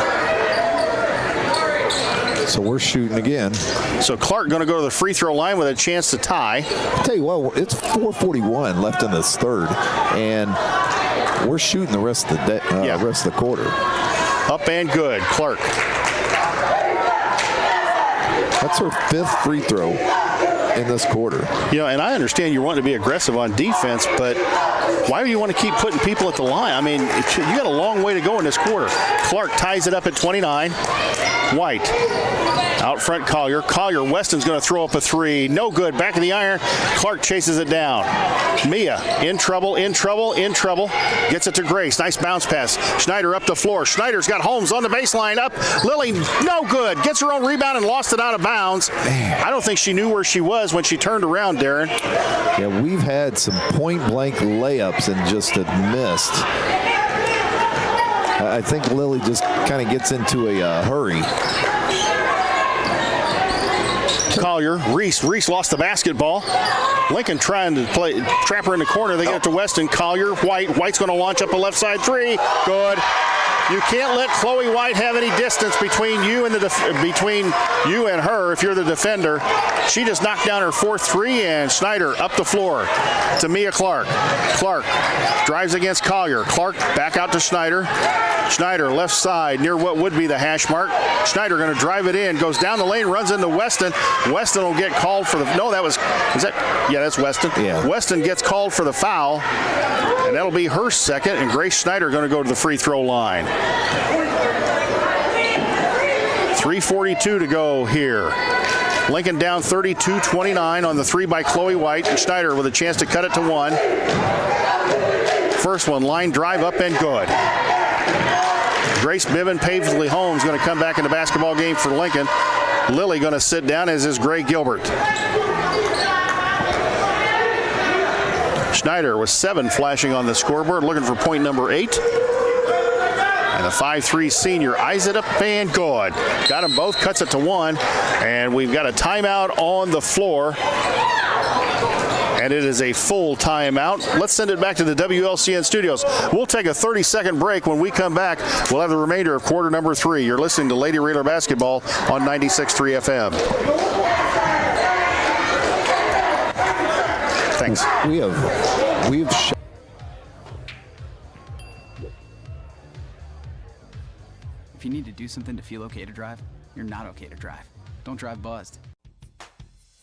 A: So we're shooting again.
B: So Clark going to go to the free throw line with a chance to tie.
A: I'll tell you what, it's 4:41 left in this third, and we're shooting the rest of the rest of the quarter.
B: Up and good, Clark.
A: That's her 5th free throw in this quarter.
B: You know, and I understand you want to be aggressive on defense, but why do you want to keep putting people at the line? I mean, you got a long way to go in this quarter. Clark ties it up at 29. White out front, Collier. Weston's going to throw up a 3. No good. Back of the iron. Clark chases it down. Mia in trouble. Gets it to Grace. Nice bounce pass. Schneider up the floor. Schneider's got Holmes on the baseline. Up. Lily, no good. Gets her own rebound and lost it out of bounds. I don't think she knew where she was when she turned around, Darren.
A: Yeah, we've had some point-blank layups and just had missed. I think Lily just kind of gets into a hurry.
B: Collier, Reese lost the basketball. Lincoln trying to trap her in the corner. They get it to Weston. Collier, White's going to launch up a left side 3. Good. You can't let Chloe White have any distance between you and her if you're the defender. She just knocked down her 4th 3, and Schneider up the floor to Mia Clark. Clark drives against Collier. Clark back out to Schneider. Schneider left side near what would be the hash mark. Schneider going to drive it in, goes down the lane, runs into Weston. Weston will get called for that's Weston.
A: Yeah.
B: Weston gets called for the foul, and that'll be her 2nd, and Grace Schneider going to go to the free throw line. 3:42 to go here. Lincoln down 32-29 on the 3 by Chloe White, and Schneider with a chance to cut it to 1. First one, line drive up and good. Grace Paisley Holmes going to come back in the basketball game for Lincoln. Lily going to sit down, as is Gray Gilbert. Schneider with 7 flashing on the scoreboard, looking for point number 8. And the 5'3" senior eyes it up and good. Got them both, cuts it to 1. And we've got a timeout on the floor. And it is a full timeout. Let's send it back to the WLCN studios. We'll take a 30-second break. When we come back, we'll have the remainder of quarter number 3. You're listening to Lady Raider Basketball on 96.3 FM. Thanks.
A: We have
H: If you need to do something to feel okay to drive, you're not okay to drive. Don't drive buzzed.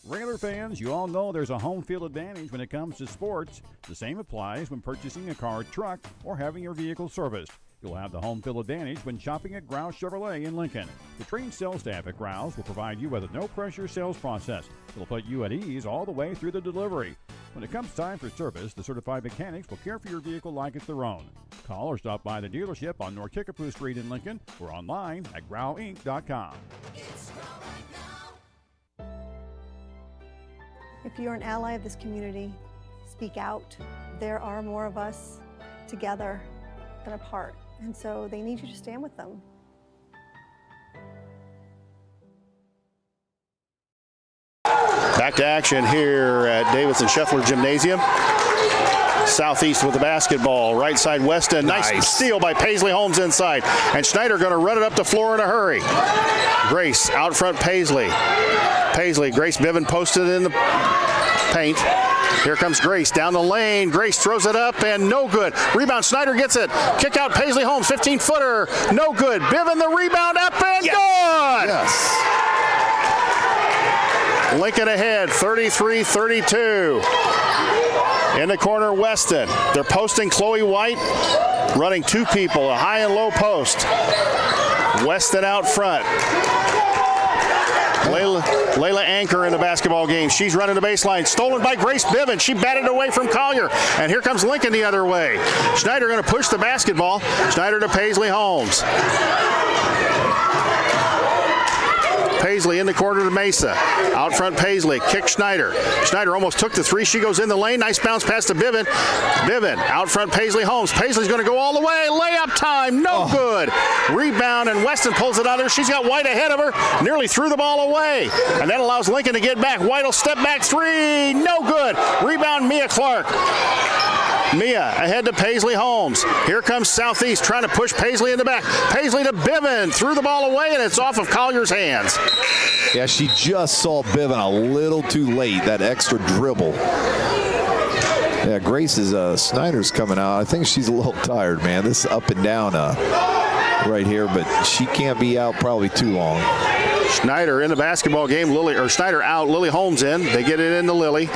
I: Raider fans, you all know there's a home field advantage when it comes to sports. The same applies when purchasing a car, truck, or having your vehicle serviced. You'll have the home field advantage when shopping at Grouse Chevrolet in Lincoln. The trained sales staff at Grouse will provide you with a no-pressure sales process. It'll put you at ease all the way through the delivery. When it comes time for service, the certified mechanics will care for your vehicle like it's their own. Call or stop by the dealership on North Kickapoo Street in Lincoln or online at growinc.com.
K: If you're an ally of this community, speak out. There are more of us together than apart, and so they need you to stand with them.
B: Back to action here at Davidson Scheffler Gymnasium. Southeast with the basketball. Right side, Weston. Nice steal by Paisley Holmes inside. And Schneider going to run it up the floor in a hurry. Grace out front, Paisley. Grace Biven posted in the paint. Here comes Grace down the lane. Grace throws it up and no good. Rebound, Schneider gets it. Kick out Paisley Holmes, 15-footer. No good. Biven the rebound up and good.
A: Yes.
B: Lincoln ahead, 33-32. In the corner, Weston. They're posting Chloe White, running 2 people, a high and low post. Weston out front. Layla Anchor in the basketball game. She's running the baseline. Stolen by Grace Biven. She batted away from Collier. And here comes Lincoln the other way. Schneider going to push the basketball. Schneider to Paisley Holmes. Paisley in the corner to Mesa. Out front, Paisley. Kick Schneider. Schneider almost took the 3. She goes in the lane. Nice bounce pass to Biven. Biven out front, Paisley Holmes. Paisley's going to go all the way. Layup time. No good. Rebound, and Weston pulls it out there. She's got White ahead of her. Nearly threw the ball away. And that allows Lincoln to get back. White will step back 3. No good. Rebound, Mia Clark. Mia ahead to Paisley Holmes. Here comes Southeast trying to push Paisley in the back. Paisley to Bivin. Threw the ball away, and it's off of Collier's hands.
A: Yeah, she just saw Bivin a little too late, that extra dribble. Yeah, Grace's Snyder's coming out. I think she's a little tired, man. This up and down right here, but she can't be out probably too long.
B: Schneider in the basketball game. Schneider out. Lily Holmes in. They get it into Lily.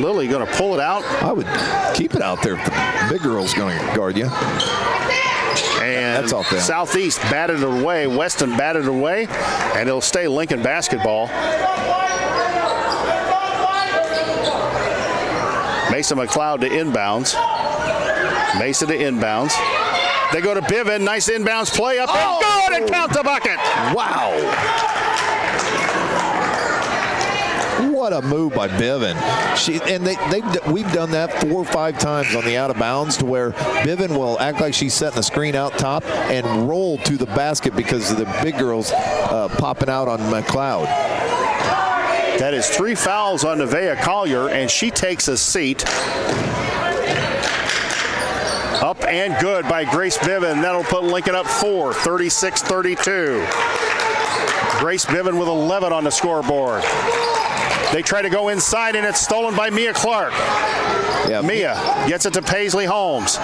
B: Lily going to pull it out.
A: I would keep it out there if the big girl's going to guard you.
B: And
A: that's off there.
B: Southeast batted it away. Weston batted it away, and it'll stay Lincoln basketball. Mason McLeod to inbounds. Mason to inbounds. They go to Bivin. Nice inbounds play up and good, and count the bucket.
A: Wow. What a move by Bivin. We've done that 4 or 5 times on the out of bounds to where Bivin will act like she's setting the screen out top and roll to the basket because of the big girls popping out on McLeod.
B: That is 3 fouls on Nevaeh Collier, and she takes a seat. Up and good by Grace Bivin. That'll put Lincoln up 4, 36-32. Grace Bivin with 11 on the scoreboard. They try to go inside, and it's stolen by Mia Clark.
A: Yeah,
B: Mia gets it to Paisley Holmes.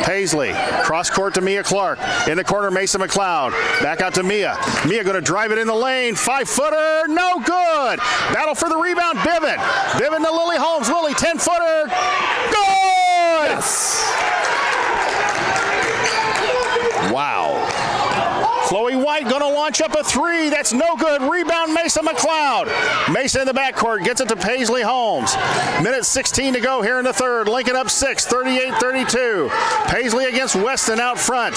B: Paisley, cross court to Mia Clark. In the corner, Mason McLeod. Back out to Mia. Mia going to drive it in the lane. 5-footer, no good. Battle for the rebound, Bivin. Bivin to Lily Holmes. Lily, 10-footer, good!
A: Yes. Wow.
B: Chloe White going to launch up a 3. That's no good. Rebound, Mason McLeod. Mason in the backcourt gets it to Paisley Holmes. Minute 16 to go here in the third. Lincoln up 6, 38-32. Paisley against Weston out front.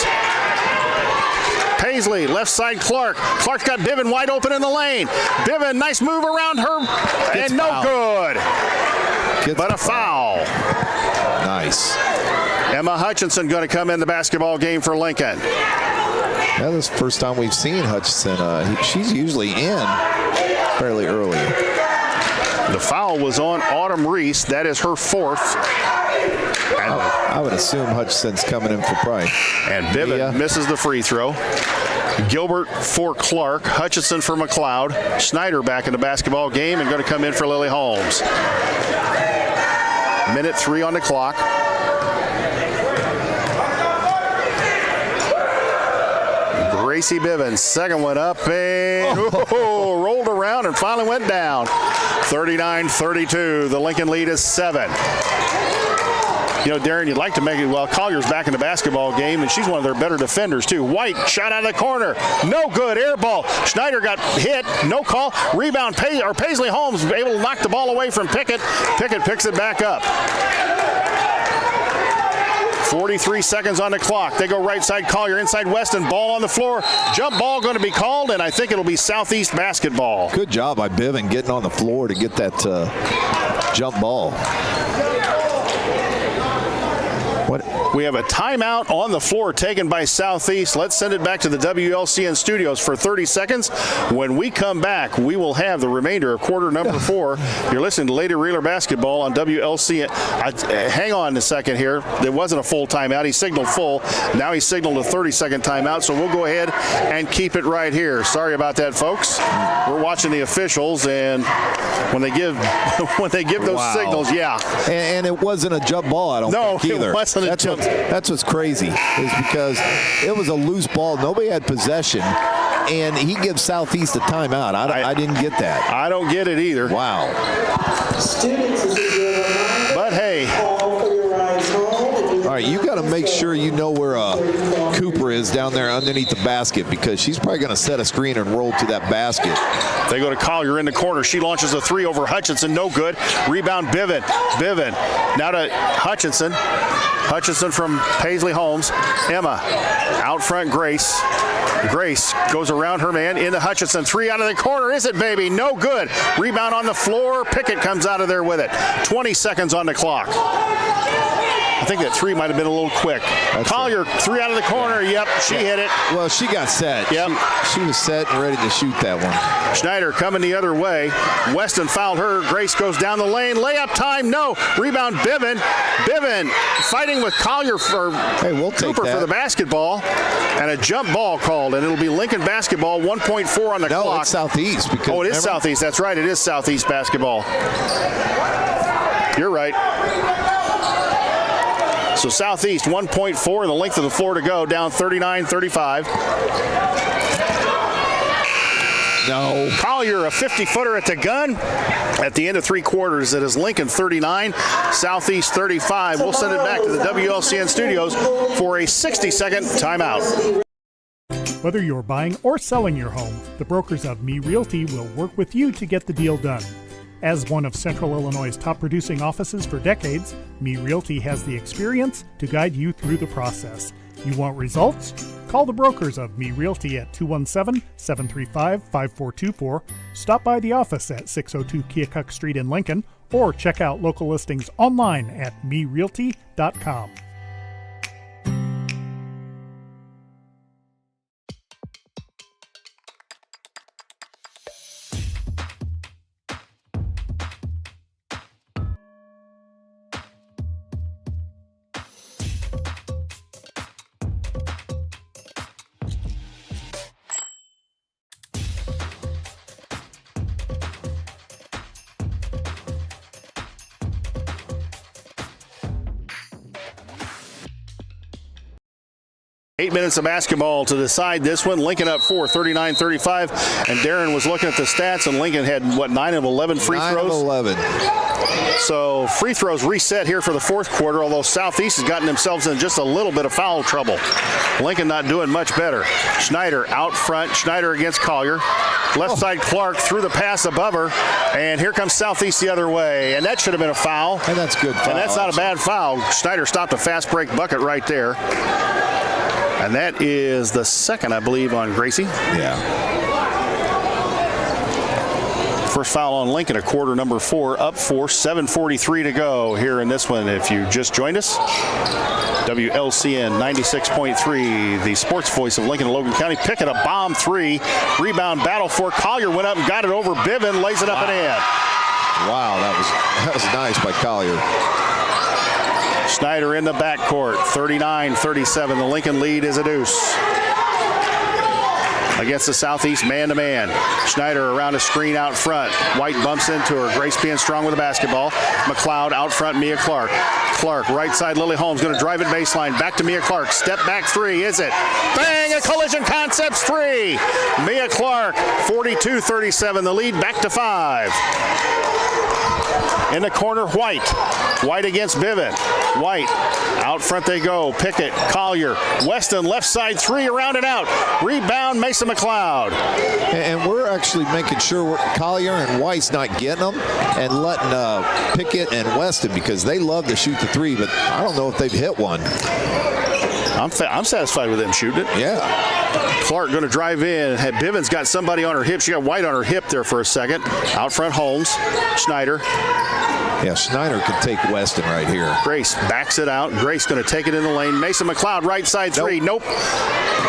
B: Paisley, left side Clark. Clark's got Bivin wide open in the lane. Bivin, nice move around her.
A: Gets
B: and no
A: fouled.
B: good. But a foul.
A: Nice.
B: Emma Hutchinson going to come in the basketball game for Lincoln.
A: Yeah, this is the first time we've seen Hutchinson. She's usually in fairly early.
B: The foul was on Autumn Reese. That is her 4th. And
A: I would assume Hutchinson's coming in for Price.
B: And Bivin misses the free throw. Gilbert for Clark. Hutchinson for McLeod. Schneider back in the basketball game and going to come in for Lily Holmes. Minute 3 on the clock. Gracie Bivin, second one up and rolled around and finally went down. 39-32. The Lincoln lead is 7. You know, Darren, you'd like to make it. Well, Collier's back in the basketball game, and she's one of their better defenders, too. White shot out of the corner. No good. Air ball. Schneider got hit. No call. Rebound. Paisley Holmes able to knock the ball away from Pickett. Pickett picks it back up. 43 seconds on the clock. They go right side Collier, inside Weston. Ball on the floor. Jump ball going to be called, and I think it'll be Southeast basketball.
A: Good job by Bivin getting on the floor to get that jump ball.
B: We have a timeout on the floor taken by Southeast. Let's send it back to the WLCN studios for 30 seconds. When we come back, we will have the remainder of quarter number 4. You're listening to Lady Reeler Basketball on WLCN. Hang on a second here. There wasn't a full timeout. He signaled full. Now he signaled a 30-second timeout, so we'll go ahead and keep it right here. Sorry about that, folks. We're watching the officials, and when they give those signals, yeah.
A: And it wasn't a jump ball, I don't think either.
B: No, it wasn't a jump.
A: That's what's crazy, is because it was a loose ball. Nobody had possession, and he gives Southeast a timeout. I didn't get that.
B: I don't get it either.
A: Wow.
B: But hey.
A: All right, you got to make sure you know where Cooper is down there underneath the basket, because she's probably going to set a screen and roll to that basket.
B: They go to Collier in the corner. She launches a 3 over Hutchinson. No good. Rebound Bivin. Bivin now to Hutchinson. Hutchinson from Paisley Holmes. Emma out front. Grace. Grace goes around her man into Hutchinson. 3 out of the corner. Is it, baby? No good. Rebound on the floor. Pickett comes out of there with it. 20 seconds on the clock. I think that three might have been a little quick. Collier, three out of the corner. Yep, she hit it.
A: Well, she got set.
B: Yep.
A: She was set and ready to shoot that one.
B: Schneider coming the other way. Weston fouled her. Grace goes down the lane. Layup time, no. Rebound, Bivin. Bivin fighting with Collier for
A: we'll take
B: Cooper
A: that.
B: for the basketball. And a jump ball called, and it'll be Lincoln basketball, 1.4 on the clock.
A: No, it's Southeast. Because
B: it is Southeast. That's right. It is Southeast basketball. You're right. So Southeast 1.4, the length of the floor to go, down 39-35.
A: No.
B: Collier, a 50-footer at the gun. At the end of three quarters, it is Lincoln 39, Southeast 35. We'll send it back to the WLCN studios for a 60-second timeout.
E: Whether you're buying or selling your home, the brokers of Me Realty will work with you to get the deal done. As one of Central Illinois' top producing offices for decades, Me Realty has the experience to guide you through the process. You want results? Call the brokers of Me Realty at 217-735-5424, stop by the office at 602 Keokuk Street in Lincoln, or check out local listings online at merealty.com.
B: Eight minutes of basketball to decide this one. Lincoln up 4, 39-35. And Darren was looking at the stats, and Lincoln had, 9 of 11 free throws?
A: 9 of 11.
B: So free throws reset here for the fourth quarter, although Southeast has gotten themselves in just a little bit of foul trouble. Lincoln not doing much better. Schneider out front. Schneider against Collier. Left side Clark threw the pass above her. And here comes Southeast the other way. And that should have been a foul.
A: And that's good foul.
B: And that's not a bad foul. Schneider stopped a fast break bucket right there. And that is the second, I believe, on Gracie.
A: Yeah.
B: First foul on Lincoln, a quarter number 4, up 4, 7:43 to go here in this one. If you just joined us, WLCN 96.3, the sports voice of Lincoln and Logan County. Pickett, a bomb three. Rebound battle for Collier. Went up and got it over Bivin. Lays it up and in.
A: Wow, that was nice by Collier.
B: Schneider in the backcourt, 39-37. The Lincoln lead is a deuce. Against the Southeast man-to-man. Schneider around a screen out front. White bumps into her. Grace being strong with the basketball. McLeod out front, Mia Clark. Clark, right side, Lily Holmes going to drive it baseline. Back to Mia Clark. Step back three, is it? Bang, a Collision Concepts three. Mia Clark, 42-37. The lead back to 5. In the corner, White. White against Bivin. White, out front they go. Pickett, Collier, Weston, left side three, around and out. Rebound, Mason McLeod.
A: And we're actually making sure Collier and White's not getting them and letting Pickett and Weston, because they love to shoot the three, but I don't know if they've hit one.
B: I'm satisfied with them shooting it.
A: Yeah.
B: Clark going to drive in. Bivin's got somebody on her hip. She got White on her hip there for a second. Out front, Holmes. Schneider.
A: Yeah, Schneider can take Weston right here.
B: Grace backs it out. Grace going to take it in the lane. Mason McLeod, right side three. Nope.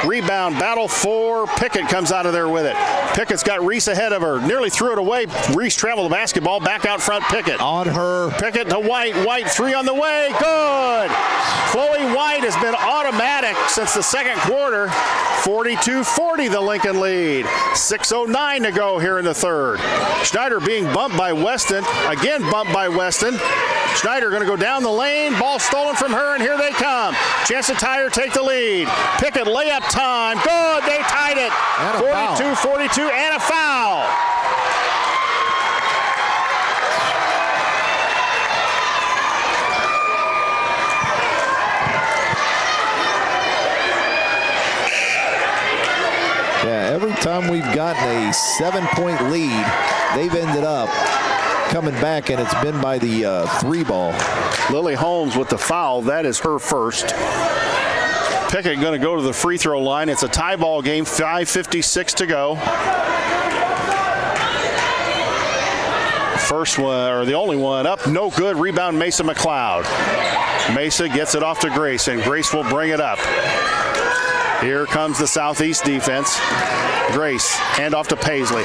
B: Rebound, battle for Pickett comes out of there with it. Pickett's got Reese ahead of her. Nearly threw it away. Reese traveled the basketball. Back out front, Pickett.
A: On her.
B: Pickett to White. White three on the way. Good. Chloe White has been automatic since the second quarter. 42-40 the Lincoln lead. 6:09 to go here in the third. Schneider being bumped by Weston. Again bumped by Weston. Schneider going to go down the lane. Ball stolen from her, and here they come. Chance to tie her, take the lead. Pickett layup time. Good. They tied it. 42-42 and a foul.
A: Yeah, every time we've gotten a 7-point lead, they've ended up coming back, and it's been by the 3 ball.
B: Lily Holmes with the foul. That is her first. Pickett going to go to the free throw line. It's a tie ball game, 5:56 to go. First one, or the only one up, no good. Rebound, Mesa McLeod. Mesa gets it off to Grace, and Grace will bring it up. Here comes the Southeast defense. Grace, hand off to Paisley.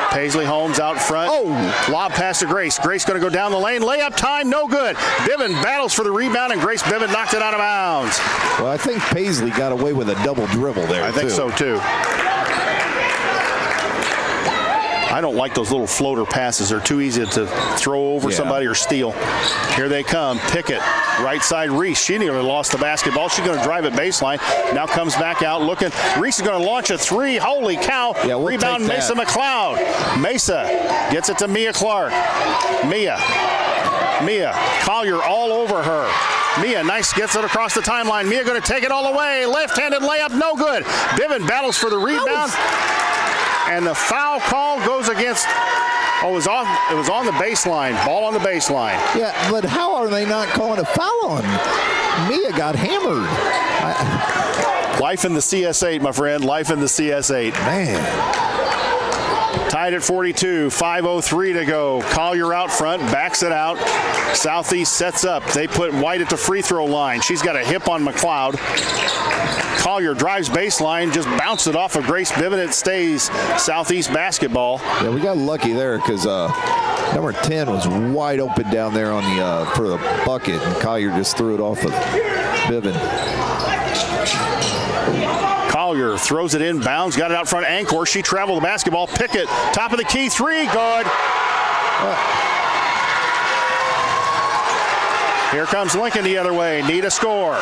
B: Paisley Holmes out front. Oh, lob pass to Grace. Grace going to go down the lane. Layup time, no good. Bivin battles for the rebound, and Grace Bivin knocked it out of bounds.
A: Well, I think Paisley got away with a double dribble there,
B: I think so, too. I don't like those little floater passes. They're too easy to throw over somebody or steal. Here they come. Pickett, right side Reese. She nearly lost the basketball. She's going to drive it baseline. Now comes back out looking. Reese is going to launch a three. Holy cow.
A: Yeah, we'll
B: rebound Mesa McLeod. Mesa gets it to Mia Clark. Mia. Collier all over her. Mia, nice, gets it across the timeline. Mia going to take it all the way. Left-handed layup, no good. Bivin battles for the rebound. And the foul call goes against, it was on the baseline. Ball on the baseline.
A: Yeah, but how are they not calling a foul on? Mia got hammered.
B: Life in the CS8, my friend. Life in the CS8.
A: Man.
B: Tied at 42, 5:03 to go. Collier out front, backs it out. Southeast sets up. They put White at the free throw line. She's got a hip on McLeod. Collier drives baseline, just bounced it off of Grace Bivin. It stays Southeast basketball.
A: Yeah, we got lucky there because number 10 was wide open down there on the for the bucket, and Collier just threw it off of Bivin.
B: Collier throws it inbounds, got it out front. Ancor, she traveled the basketball. Pickett, top of the key, three, good. Here comes Lincoln the other way, need a score.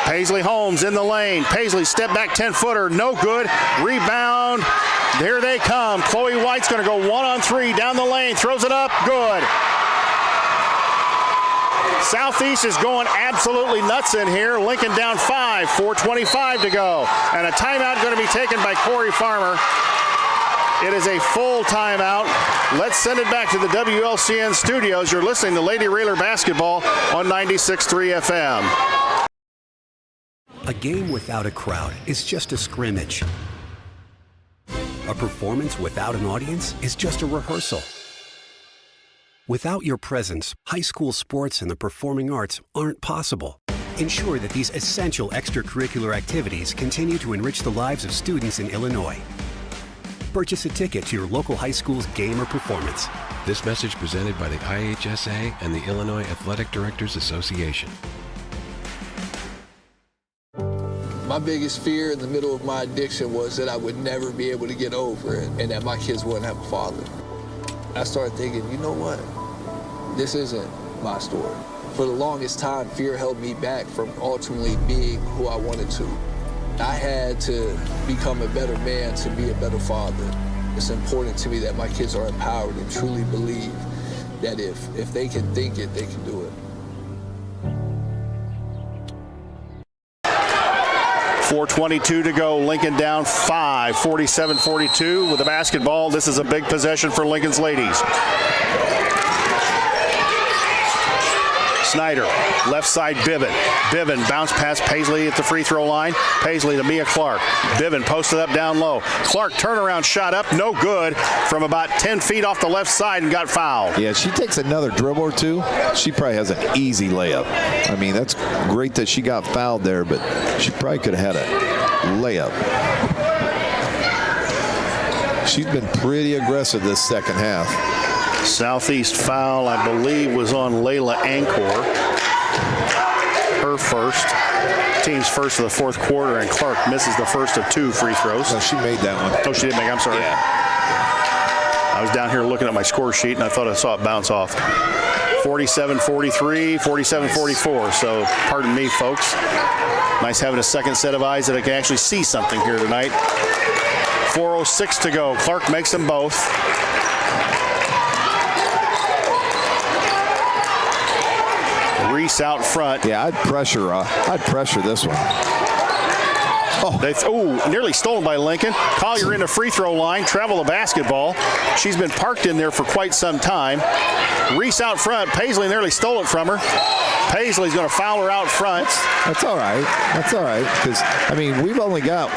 B: Paisley Holmes in the lane. Paisley step back 10-footer, no good. Rebound, there they come. Chloe White's going to go 1-on-3 down the lane, throws it up, good. Southeast is going absolutely nuts in here. Lincoln down 5, 4:25 to go. And a timeout going to be taken by Corey Farmer. It is a full timeout. Let's send it back to the WLCN studios. You're listening to Lady Railer Basketball on 96.3 FM.
L: A game without a crowd is just a scrimmage. A performance without an audience is just a rehearsal. Without your presence, high school sports and the performing arts aren't possible. Ensure that these essential extracurricular activities continue to enrich the lives of students in Illinois. Purchase a ticket to your local high school's game or performance.
M: This message presented by the IHSA and the Illinois Athletic Directors Association.
N: My biggest fear in the middle of my addiction was that I would never be able to get over it and that my kids wouldn't have a father. I started thinking, you know what? This isn't my story. For the longest time, fear held me back from ultimately being who I wanted to. I had to become a better man to be a better father. It's important to me that my kids are empowered and truly believe that if they can think it, they can do it.
B: 4:22 to go. Lincoln down 5, 47-42 with the basketball. This is a big possession for Lincoln's ladies. Snyder, left side Bivin. Bivin bounce past Paisley at the free throw line. Paisley to Mia Clark. Bivin posted up down low. Clark turnaround shot up, no good, from about 10 feet off the left side and got fouled.
A: Yeah, she takes another dribble or two. She probably has an easy layup. I mean, that's great that she got fouled there, but she probably could have had a layup. She's been pretty aggressive this second half.
B: Southeast foul, I believe, was on Layla Ancor. Her first. Team's first of the fourth quarter, and Clark misses the first of 2 free throws.
A: No, she made that one.
B: Oh, she did make, I'm sorry.
A: Yeah.
B: I was down here looking at my score sheet, and I thought I saw it bounce off. 47-43, 47-44. So, pardon me, folks. Nice having a second set of eyes that I can actually see something here tonight. 4:06 to go. Clark makes them both. Reese out front.
A: Yeah, I'd pressure this one.
B: Nearly stolen by Lincoln. Collier in the free throw line, travel the basketball. She's been parked in there for quite some time. Reese out front. Paisley nearly stole it from her. Paisley's going to foul her out front.
A: That's all right. That's all right. Because, I mean, we've only got,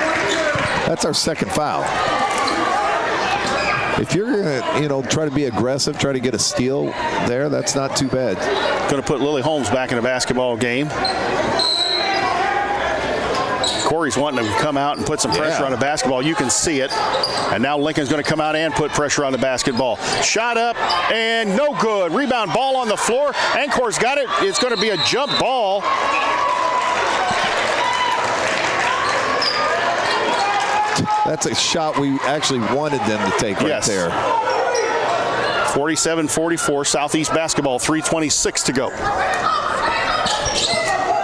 A: that's our second foul. if you're going to, try to be aggressive, try to get a steal there, that's not too bad.
B: Going to put Lily Holmes back in a basketball game. Corey's wanting to come out and put some pressure on the basketball. You can see it. And now Lincoln's going to come out and put pressure on the basketball. Shot up and no good. Rebound, ball on the floor. Ancor's got it. It's going to be a jump ball.
A: That's a shot we actually wanted them to take right there.
B: 47-44, Southeast basketball, 3:26 to go.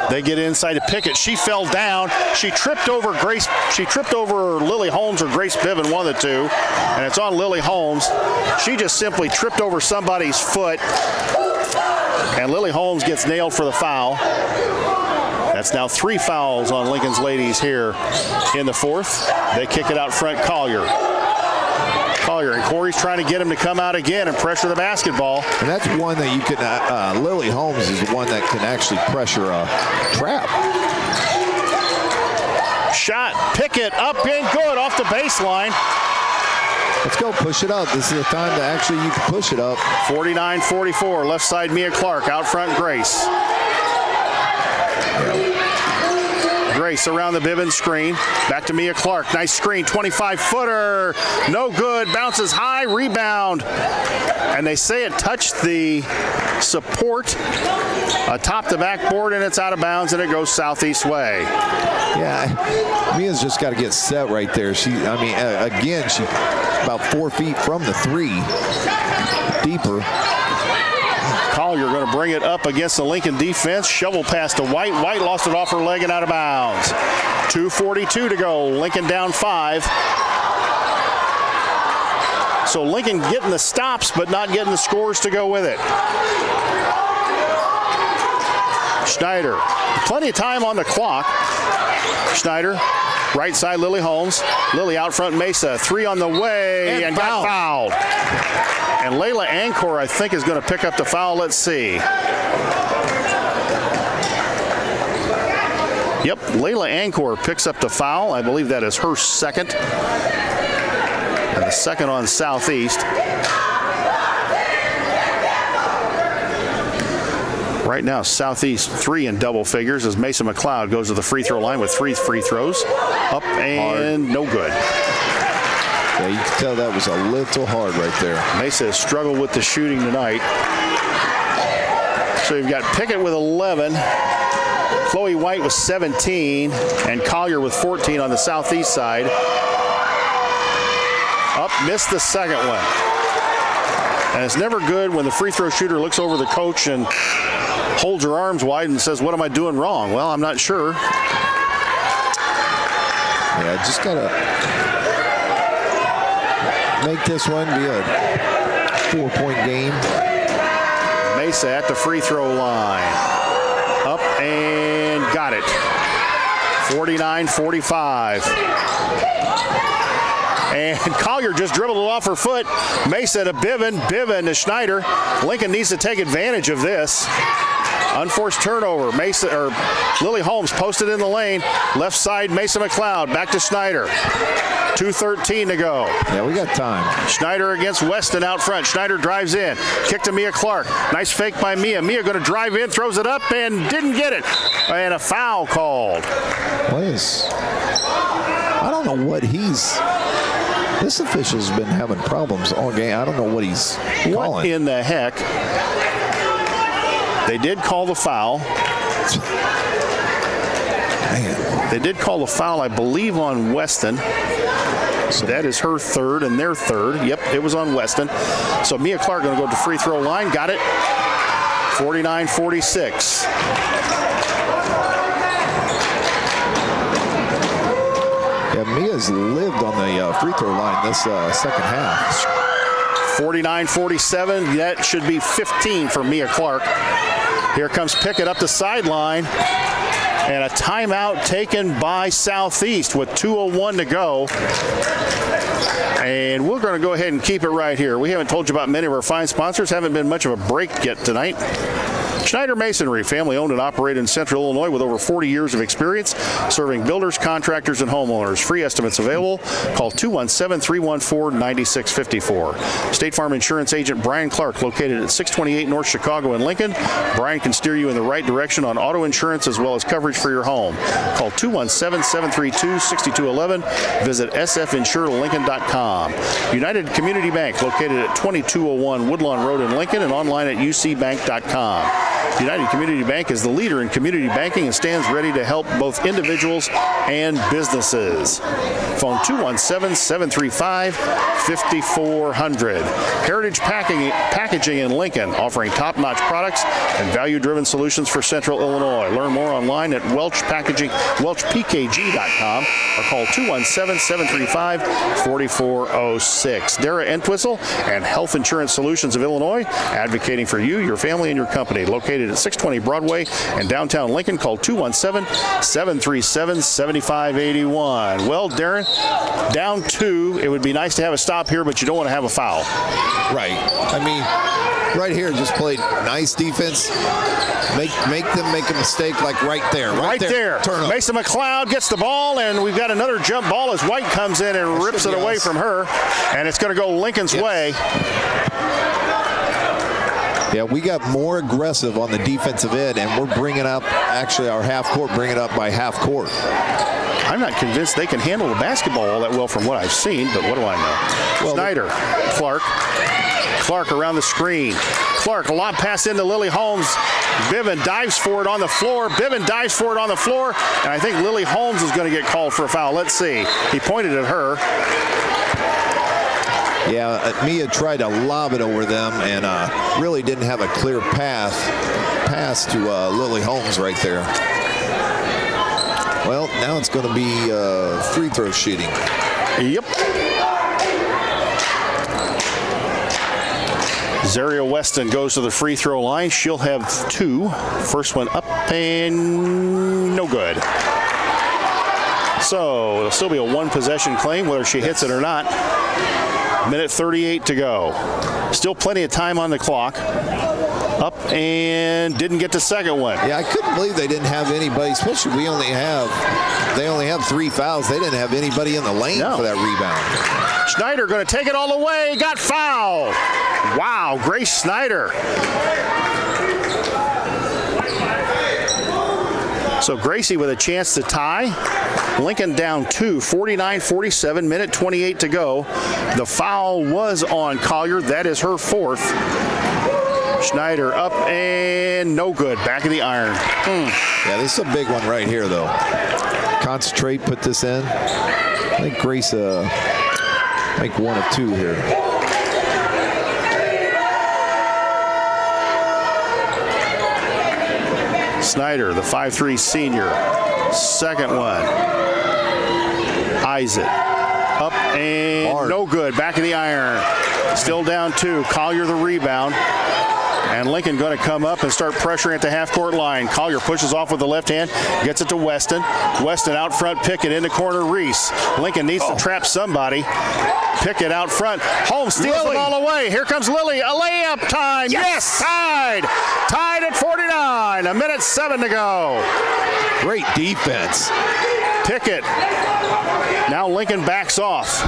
B: They get inside to Pickett. She fell down. She tripped over Lily Holmes or Grace Biven, one of the two, and it's on Lily Holmes. She just simply tripped over somebody's foot, and Lily Holmes gets nailed for the foul. That's now 3 fouls on Lincoln's ladies here in the fourth. They kick it out front, Collier, and Corey's trying to get him to come out again and pressure the basketball.
A: And that's one that you can, Lily Holmes is one that can actually pressure a trap.
B: Shot, Pickett, up and good off the baseline.
A: Let's go, push it up. This is the time to actually you can push it up.
B: 49-44, left side Mia Clark, out front Grace. Grace around the Biven screen. Back to Mia Clark. Nice screen. 25-footer. No good. Bounces high. Rebound. And they say it touched the support atop the backboard, and it's out of bounds, and it goes southeast way.
A: Yeah, Mia's just got to get set right there. Again, she about 4 feet from the three. Deeper.
B: Collier going to bring it up against the Lincoln defense. Shovel pass to White. White lost it off her leg and out of bounds. 2:42 to go. Lincoln down 5. So Lincoln getting the stops but not getting the scores to go with it. Schneider. Plenty of time on the clock. Schneider. Right side, Lily Holmes. Lily out front, Mesa. 3 on the way and got fouled. And Layla Ancor, I think, is going to pick up the foul. Let's see. Yep, Layla Ancor picks up the foul. I believe that is her second. And the second on Southeast. Right now, Southeast 3 in double figures as Mason McLeod goes to the free throw line with 3 free throws. Up and no good.
A: Yeah, you can tell that was a little hard right there.
B: Mesa has struggled with the shooting tonight. So you've got Pickett with 11, Chloe White with 17, and Collier with 14 on the Southeast side. Up, missed the second one. And it's never good when the free throw shooter looks over the coach and holds her arms wide and says, "What am I doing wrong?" Well, I'm not sure.
A: Yeah, just got to make this one be a 4-point game.
B: Mesa at the free throw line. Up and got it. 49-45. And Collier just dribbled it off her foot. Mesa to Biven. Biven to Schneider. Lincoln needs to take advantage of this. Unforced turnover. Lily Holmes posted in the lane. Left side, Mesa McLeod. Back to Schneider. 2:13 to go.
A: Yeah, we got time.
B: Schneider against Weston out front. Schneider drives in. Kick to Mia Clark. Nice fake by Mia. Mia going to drive in, throws it up, and didn't get it. And a foul called.
A: I don't know what he's... This official's been having problems all game. I don't know what he's calling.
B: What in the heck? They did call the foul.
A: Man.
B: They did call the foul, I believe, on Weston. So that is her third and their third. Yep, it was on Weston. So Mia Clark going to go to the free throw line. Got it. 49-46.
A: Yeah, Mia's lived on the free throw line this second half.
B: 49-47. That should be 15 for Mia Clark. Here comes Pickett up the sideline. And a timeout taken by Southeast with 2:01 to go. And we're going to go ahead and keep it right here. We haven't told you about many of our fine sponsors. Haven't been much of a break yet tonight. Schneider Masonry, family owned and operated in Central Illinois with over 40 years of experience serving builders, contractors, and homeowners. Free estimates available. Call 217-314-9654. State Farm Insurance Agent Brian Clark, located at 628 North Chicago in Lincoln. Brian can steer you in the right direction on auto insurance as well as coverage for your home. Call 217-732-6211. Visit sfinsurelincoln.com. United Community Bank, located at 2201 Woodlawn Road in Lincoln and online at ucbank.com. United Community Bank is the leader in community banking and stands ready to help both individuals and businesses. Phone 217-735-5400. Heritage Packaging in Lincoln, offering top-notch products and value-driven solutions for Central Illinois. Learn more online at welchpkg.com or call 217-735-4406. Dara Entwistle and Health Insurance Solutions of Illinois, advocating for you, your family, and your company. Located at 620 Broadway in downtown Lincoln. Call 217-737-7581. Well, Darren, down 2. It would be nice to have a stop here, but you don't want to have a foul.
A: Right. I mean, right here, just played nice defense. Make them make a mistake like right there.
B: Right there. Mason McLeod gets the ball, and we've got another jump ball as White comes in and rips it away from her, and it's going to go Lincoln's way.
A: Yeah, we got more aggressive on the defensive end, and we're bringing up, actually, our half court, bringing it up by half court.
B: I'm not convinced they can handle the basketball all that well from what I've seen, but what do I know? Well, Schneider, Clark around the screen. Clark, a lob pass into Lily Holmes. Bivin dives for it on the floor. And I think Lily Holmes is going to get called for a foul. Let's see. He pointed at her.
A: Yeah, Mia tried to lob it over them and really didn't have a clear pass to Lily Holmes right there. Well, now it's going to be free throw shooting.
B: Yep. Zaria Weston goes to the free throw line. She'll have 2. First one up and no good. So it'll still be a 1-possession claim, whether she hits it or not. Minute 38 to go. Still plenty of time on the clock. Up and didn't get the second one.
A: Yeah, I couldn't believe they didn't have anybody, especially they only have 3 fouls. They didn't have anybody in the lane for that rebound.
B: Schneider going to take it all the way. Got fouled. Wow, Grace Schneider. So Gracie with a chance to tie. Lincoln down 2, 49-47, minute 28 to go. The foul was on Collier. That is her 4th. Schneider up and no good. Back of the iron.
A: Yeah, this is a big one right here, though. Concentrate, put this in. I think Grace make 1 of 2 here.
B: Snyder, the 5'3" senior. Second one. Eyes it. Up and hard. No good. Back of the iron. Still down 2. Collier the rebound. And Lincoln going to come up and start pressuring at the half-court line. Collier pushes off with the left hand, gets it to Weston. Weston out front, Pickett in the corner, Reese. Lincoln needs to trap somebody. Pickett out front. Holmes steals the ball away. Here comes Lily. A layup time. Yes, tied. Tied at 49. A minute 7 to go.
A: Great defense.
B: Pickett. Now Lincoln backs off.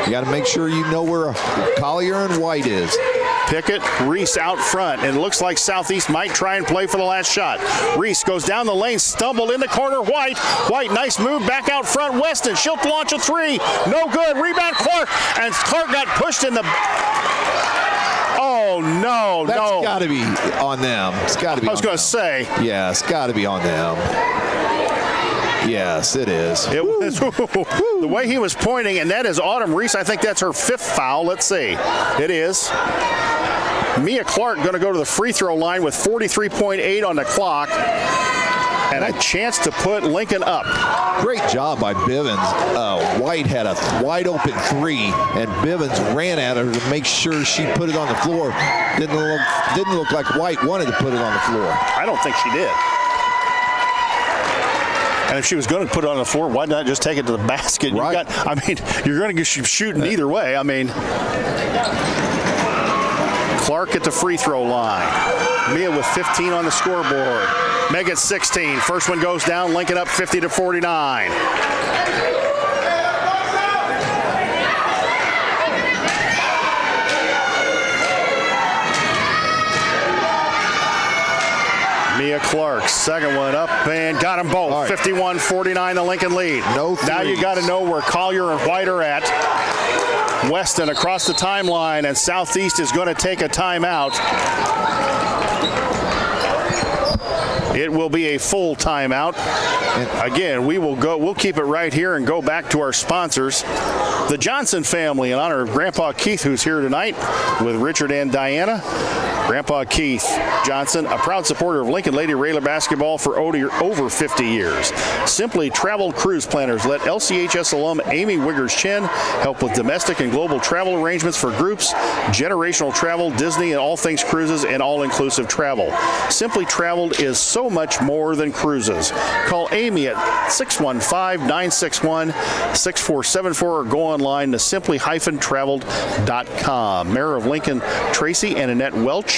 A: You got to make sure you know where Collier and White is.
B: Pickett, Reese out front, and it looks like Southeast might try and play for the last shot. Reese goes down the lane, stumbled in the corner. White, nice move back out front. Weston, she'll launch a 3. No good. Rebound Clark, and Clark got pushed in the. Oh no!
A: That's got to be on them. It's got to be.
B: I was going to say.
A: Yeah, it's got to be on them. Yes, it is.
B: It was the way he was pointing, and that is Autumn Reese. I think that's her 5th foul. Let's see. It is. Mia Clark going to go to the free throw line with 43.8 on the clock. And a chance to put Lincoln up.
A: Great job by Bivens. White had a wide open 3, and Bivens ran at her to make sure she put it on the floor. Didn't look like White wanted to put it on the floor.
B: I don't think she did. And if she was going to put it on the floor, why not just take it to the basket?
A: Right.
B: You're going to get shooting either way. Clark at the free throw line. Mia with 15 on the scoreboard. Meg at 16. First one goes down. Lincoln up 50-49. Mia Clark, second one up and got them both. Right. 51-49, the Lincoln lead.
A: No threes.
B: Now you got to know where Collier and White are at. Weston across the timeline, and Southeast is going to take a timeout. It will be a full timeout. And again, we'll keep it right here and go back to our sponsors. The Johnson family, in honor of Grandpa Keith, who's here tonight with Richard and Diana. Grandpa Keith Johnson, a proud supporter of Lincoln Lady Raider basketball for over 50 years. Simply Traveled Cruise Planners let LCHS alum Amy Wiggers-Chin help with domestic and global travel arrangements for groups, generational travel, Disney, and all things cruises and all-inclusive travel. Simply Traveled is so much more than cruises. Call Amy at 615-961-6474 or go online to simply-traveled.com. Mayor of Lincoln Tracy and Annette Welch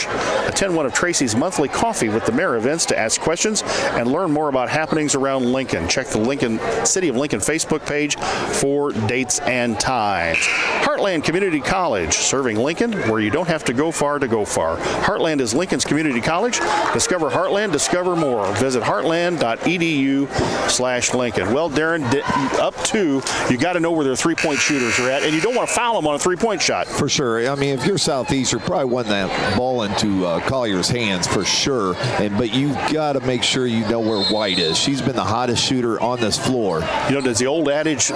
B: attend one of Tracy's monthly Coffee with the Mayor events to ask questions and learn more about happenings around Lincoln. Check the City of Lincoln Facebook page for dates and times. Heartland Community College, serving Lincoln where you don't have to go far to go far. Heartland is Lincoln's community college. Discover Heartland, discover more. Visit heartland.edu/Lincoln. Well, Darren, up two, you got to know where their three-point shooters are at, and you don't want to foul them on a three-point shot.
A: For sure. If you're Southeast, you're probably wanting that ball into Collier's hands for sure. But you've got to make sure you know where White is. She's been the hottest shooter on this floor.
B: Does the old adage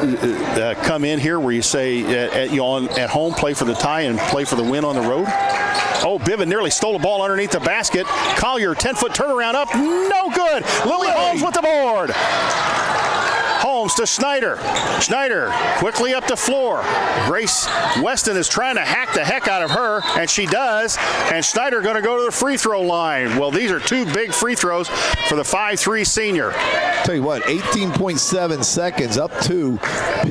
B: come in here where you say at home play for the tie and play for the win on the road? Oh, Biven nearly stole the ball underneath the basket. Collier, 10-foot turnaround up. No good. Lily Holmes with the board. Holmes to Schneider. Schneider quickly up the floor. Grace Weston is trying to hack the heck out of her, and she does. And Schneider going to go to the free throw line. Well, these are two big free throws for the 5'3" senior.
A: Tell you what, 18.7 seconds, up two,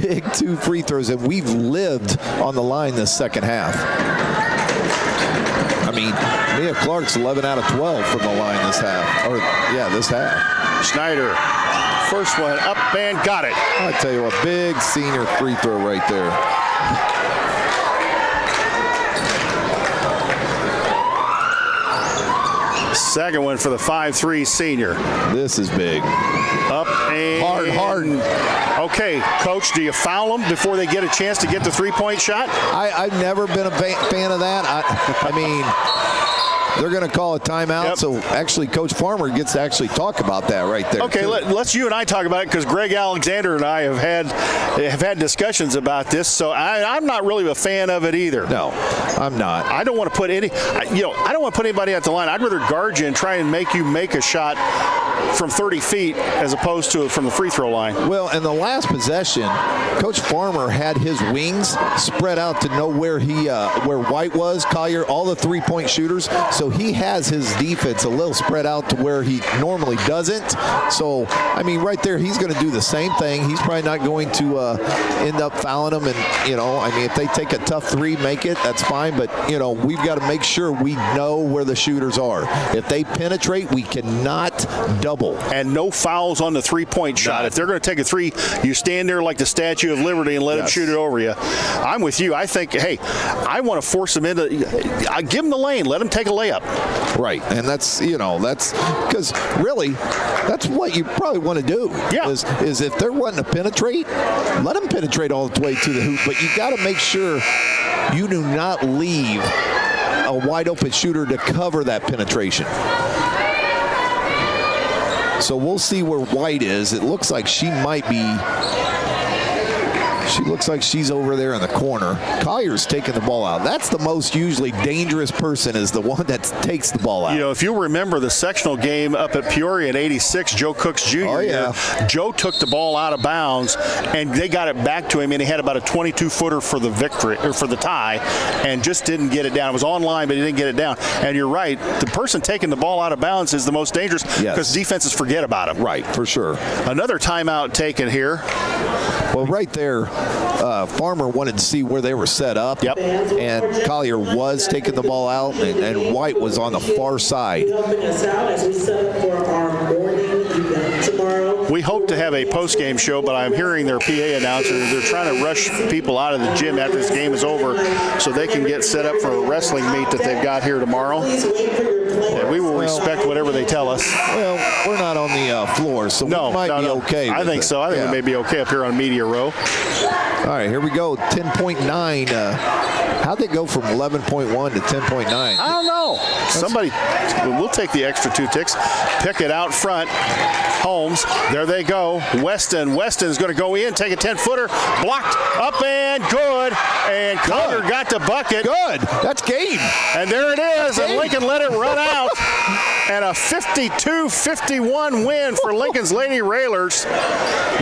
A: big two free throws, and we've lived on the line this second half. Mia Clark's 11 out of 12 from the line this half. This half.
B: Schneider, first one up and got it.
A: I tell you what, big senior free throw right there.
B: Second one for the 5'3" senior.
A: This is big.
B: Up and
A: hard.
B: Okay, Coach, do you foul them before they get a chance to get the three-point shot?
A: I've never been a fan of that. They're going to call a timeout, yep. So actually Coach Farmer gets to actually talk about that right there.
B: Okay, let's you and I talk about it, because Greg Alexander and I have had discussions about this, so I'm not really a fan of it either.
A: No, I'm not.
B: I don't want to put I don't want to put anybody at the line. I'd rather guard you and try and make you make a shot from 30 feet as opposed to from the free throw line.
A: Well, in the last possession, Coach Farmer had his wings spread out to know where where White was, Collier, all the three-point shooters. So he has his defense a little spread out to where he normally doesn't. So, right there, he's going to do the same thing. He's probably not going to end up fouling them. And, if they take a tough three, make it, that's fine. But, we've got to make sure we know where the shooters are. If they penetrate, we cannot double.
B: And no fouls on the three-point shot. If they're going to take a three, you stand there like the Statue of Liberty and let them shoot it over you. I'm with you. I think, I want to force them into – give them the lane. Let them take a layup.
A: Right. And that's because really that's what you probably want to do.
B: Yeah.
A: Is if they're wanting to penetrate, let them penetrate all the way to the hoop. But you got to make sure you do not leave a wide open shooter to cover that penetration. So we'll see where White is. It looks like she looks like she's over there in the corner. Collier's taking the ball out. That's the most usually dangerous person, is the one that takes the ball out.
B: You know, if you remember the sectional game up at Peoria in '86, Joe Cooks Jr.
A: Oh, yeah.
B: Joe took the ball out of bounds, and they got it back to him, and he had about a 22-footer for the victory, or for the tie, and just didn't get it down. It was online, but he didn't get it down. And you're right, the person taking the ball out of bounds is the most dangerous because defenses forget about him.
A: Right, for sure.
B: Another timeout taken here.
A: Well, right there, Farmer wanted to see where they were set up.
B: Yep.
A: And Collier was taking the ball out, and White was on the far side.
B: We hope to have a post-game show, but I'm hearing their PA announcer. They're trying to rush people out of the gym after this game is over so they can get set up for a wrestling meet that they've got here tomorrow. And we will respect whatever they tell us.
A: Well, we're not on the floor, so we might be okay.
B: I think so. I think we may be okay up here on Media Row.
A: All right, here we go. 10.9. How'd they go from 11.1 to 10.9?
B: I don't know. Somebody, we'll take the extra 2 ticks. Pick it out front. Holmes, there they go. Weston's going to go in, take a 10-footer, blocked, up and good. And Collier got the bucket.
A: Good. That's game.
B: And there it is, and Lincoln let it run out. And a 52-51 win for Lincoln's Lady Railers.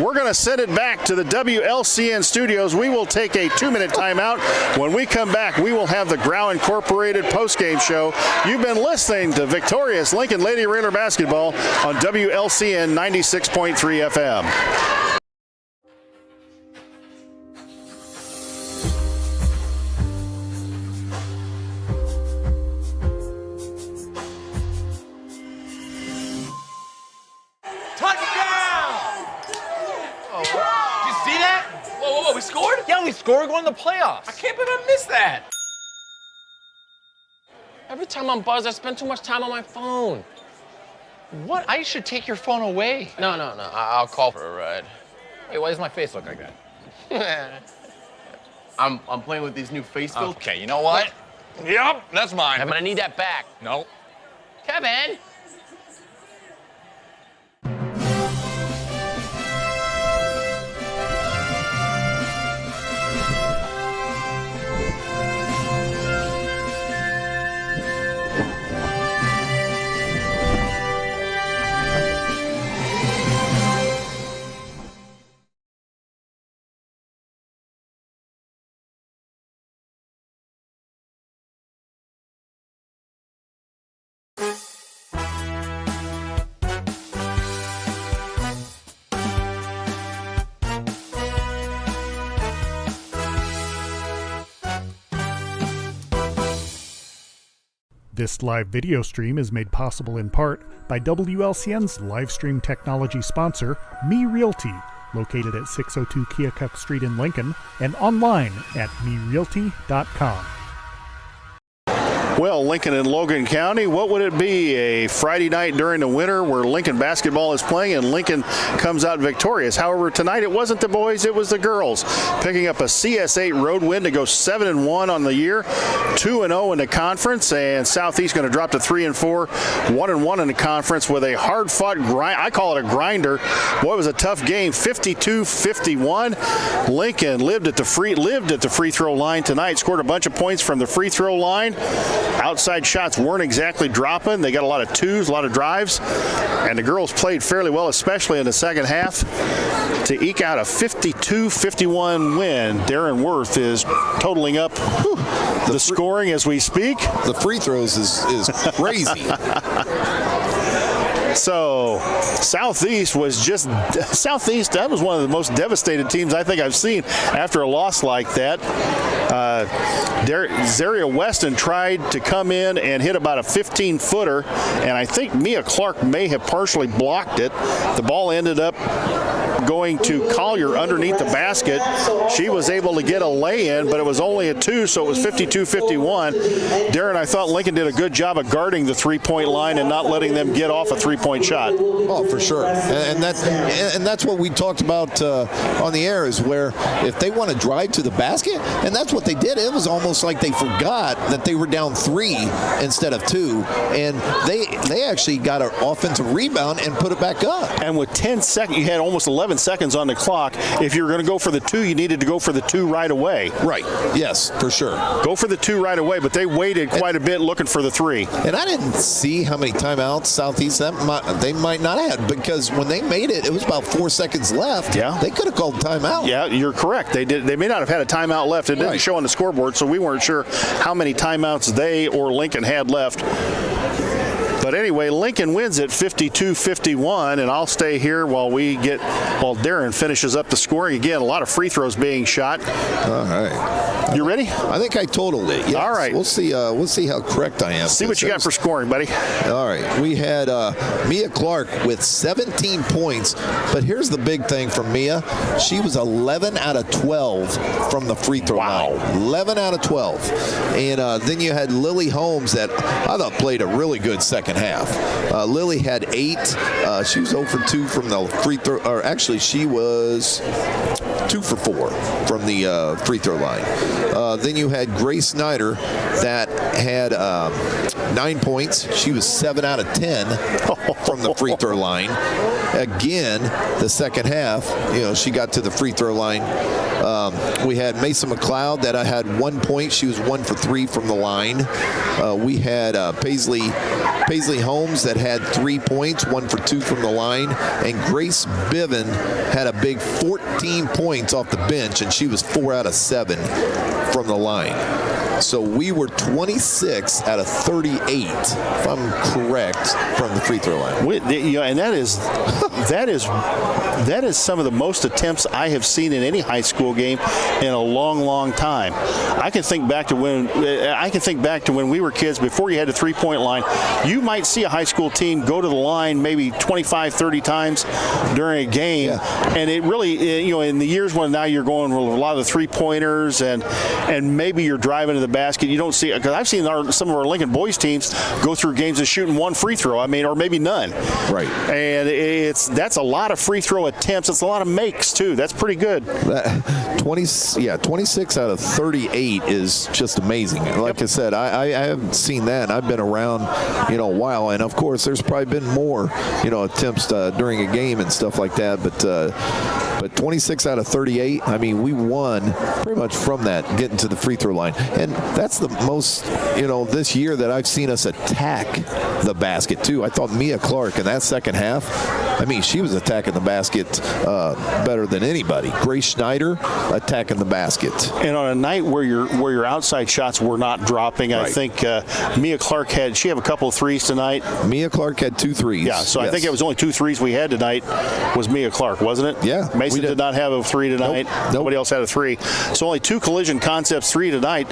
B: We're going to send it back to the WLCN studios. We will take a 2-minute timeout. When we come back, we will have the Grau Incorporated postgame show. You've been listening to victorious Lincoln Lady Railer basketball on WLCN 96.3 FM.
O: We scored? Yeah, we scored. We're going to the playoffs. I can't believe I missed that. Every time I'm buzzed, I spend too much time on my phone. What? I should take your phone away. No. I'll call for a ride. Hey, why does my face look like that? I'm playing with these new face filters. Okay, you know what? Yep, that's mine. I'm gonna need that back. No. Kevin!
E: This live video stream is made possible in part by WLCN's live stream technology sponsor, Me Realty, located at 602 Keokuk Street in Lincoln, and online at merealty.com.
B: Well, Lincoln and Logan County, what would it be? A Friday night during the winter where Lincoln basketball is playing and Lincoln comes out victorious. However, tonight it wasn't the boys, it was the girls, picking up a CS8 road win to go 7-1 on the year, 2-0 in the conference, and Southeast going to drop to 3-4, 1-1 in the conference with a hard-fought grind. I call it a grinder. Boy, it was a tough game, 52-51. Lincoln lived at the free throw line tonight, scored a bunch of points from the free throw line. Outside shots weren't exactly dropping. They got a lot of twos, a lot of drives, and the girls played fairly well, especially in the second half, to eke out a 52-51 win. Darren Worth is totaling up the scoring as we speak.
A: The free throws is crazy.
B: So Southeast, that was one of the most devastated teams I think I've seen after a loss like that. Zaria Weston tried to come in and hit about a 15-footer, and I think Mia Clark may have partially blocked it. The ball ended up going to Collier underneath the basket. She was able to get a lay-in, but it was only a 2, so it was 52-51. Darren, I thought Lincoln did a good job of guarding the three-point line and not letting them get off a three-point shot.
A: Oh, for sure. And that's what we talked about on the air, is where if they want to drive to the basket, and that's what they did. It was almost like they forgot that they were down 3 instead of 2, and they actually got an offensive rebound and put it back up.
B: And with 10 seconds, you had almost 11 seconds on the clock. If you were going to go for the 2, you needed to go for the 2 right away.
A: Right. Yes, for sure.
B: Go for the 2 right away, but they waited quite a bit looking for the 3.
A: And I didn't see how many timeouts Southeast they might not have, because when they made it, it was about 4 seconds left.
B: Yeah.
A: They could have called timeout.
B: Yeah, you're correct. They did. They may not have had a timeout left. It didn't show on the scoreboard, so we weren't sure how many timeouts they or Lincoln had left. But anyway, Lincoln wins at 52-51, and I'll stay here while Darren finishes up the scoring. Again, a lot of free throws being shot.
A: All right.
B: You ready?
A: I think I totaled it. Yes.
B: All right.
A: We'll see how correct I am.
B: See what you got for scoring, buddy.
A: All right. We had Mia Clark with 17 points, but here's the big thing from Mia. She was 11 out of 12 from the free throw line. 11 out of 12. And then you had Lily Holmes that I thought played a really good second half. Lily had 8. She was 0 for 2 from the free throw, or actually she was 2 for 4 from the free throw line. Then you had Grace Snyder that had 9 points. She was 7 out of 10 from the free throw line. Again, the second half, she got to the free throw line. We had Mason McLeod that I had 1 point. She was 1 for 3 from the line. We had Paisley Holmes that had 3 points, 1 for 2 from the line. And Grace Biven had a big 14 points off the bench, and she was 4 out of 7 from the line. So we were 26 out of 38, if I'm correct, from the free throw line.
B: And that is some of the most attempts I have seen in any high school game in a long, long time. I can think back to when we were kids, before you had a 3-point line. You might see a high school team go to the line maybe 25, 30 times during a game, and it really, in the years when now you're going with a lot of the 3-pointers and maybe you're driving to the basket, you don't see, because I've seen some of our Lincoln boys teams go through games of shooting 1 free throw, or maybe none.
A: Right.
B: And that's a lot of free throw attempts. It's a lot of makes too. That's pretty good.
A: 26 out of 38 is just amazing. Like I said, I haven't seen that. I've been around, a while, and of course there's probably been more, attempts during a game and stuff like that. But 26 out of 38. We won pretty much from that, getting to the free throw line, and that's the most, this year that I've seen us attack the basket too. I thought Mia Clark in that second half, she was attacking the basket better than anybody. Grace Schneider attacking the basket.
B: And on a night where your outside shots were not dropping, right. I think Mia Clark had a couple of threes tonight.
A: Mia Clark had 2 threes.
B: Yeah, so yes. I think it was only 2 threes we had tonight was Mia Clark, wasn't it?
A: Yeah.
B: Mason did not have a 3 tonight.
A: Nope.
B: Nobody else had a 3. So only 2 collision concepts, 3 tonight.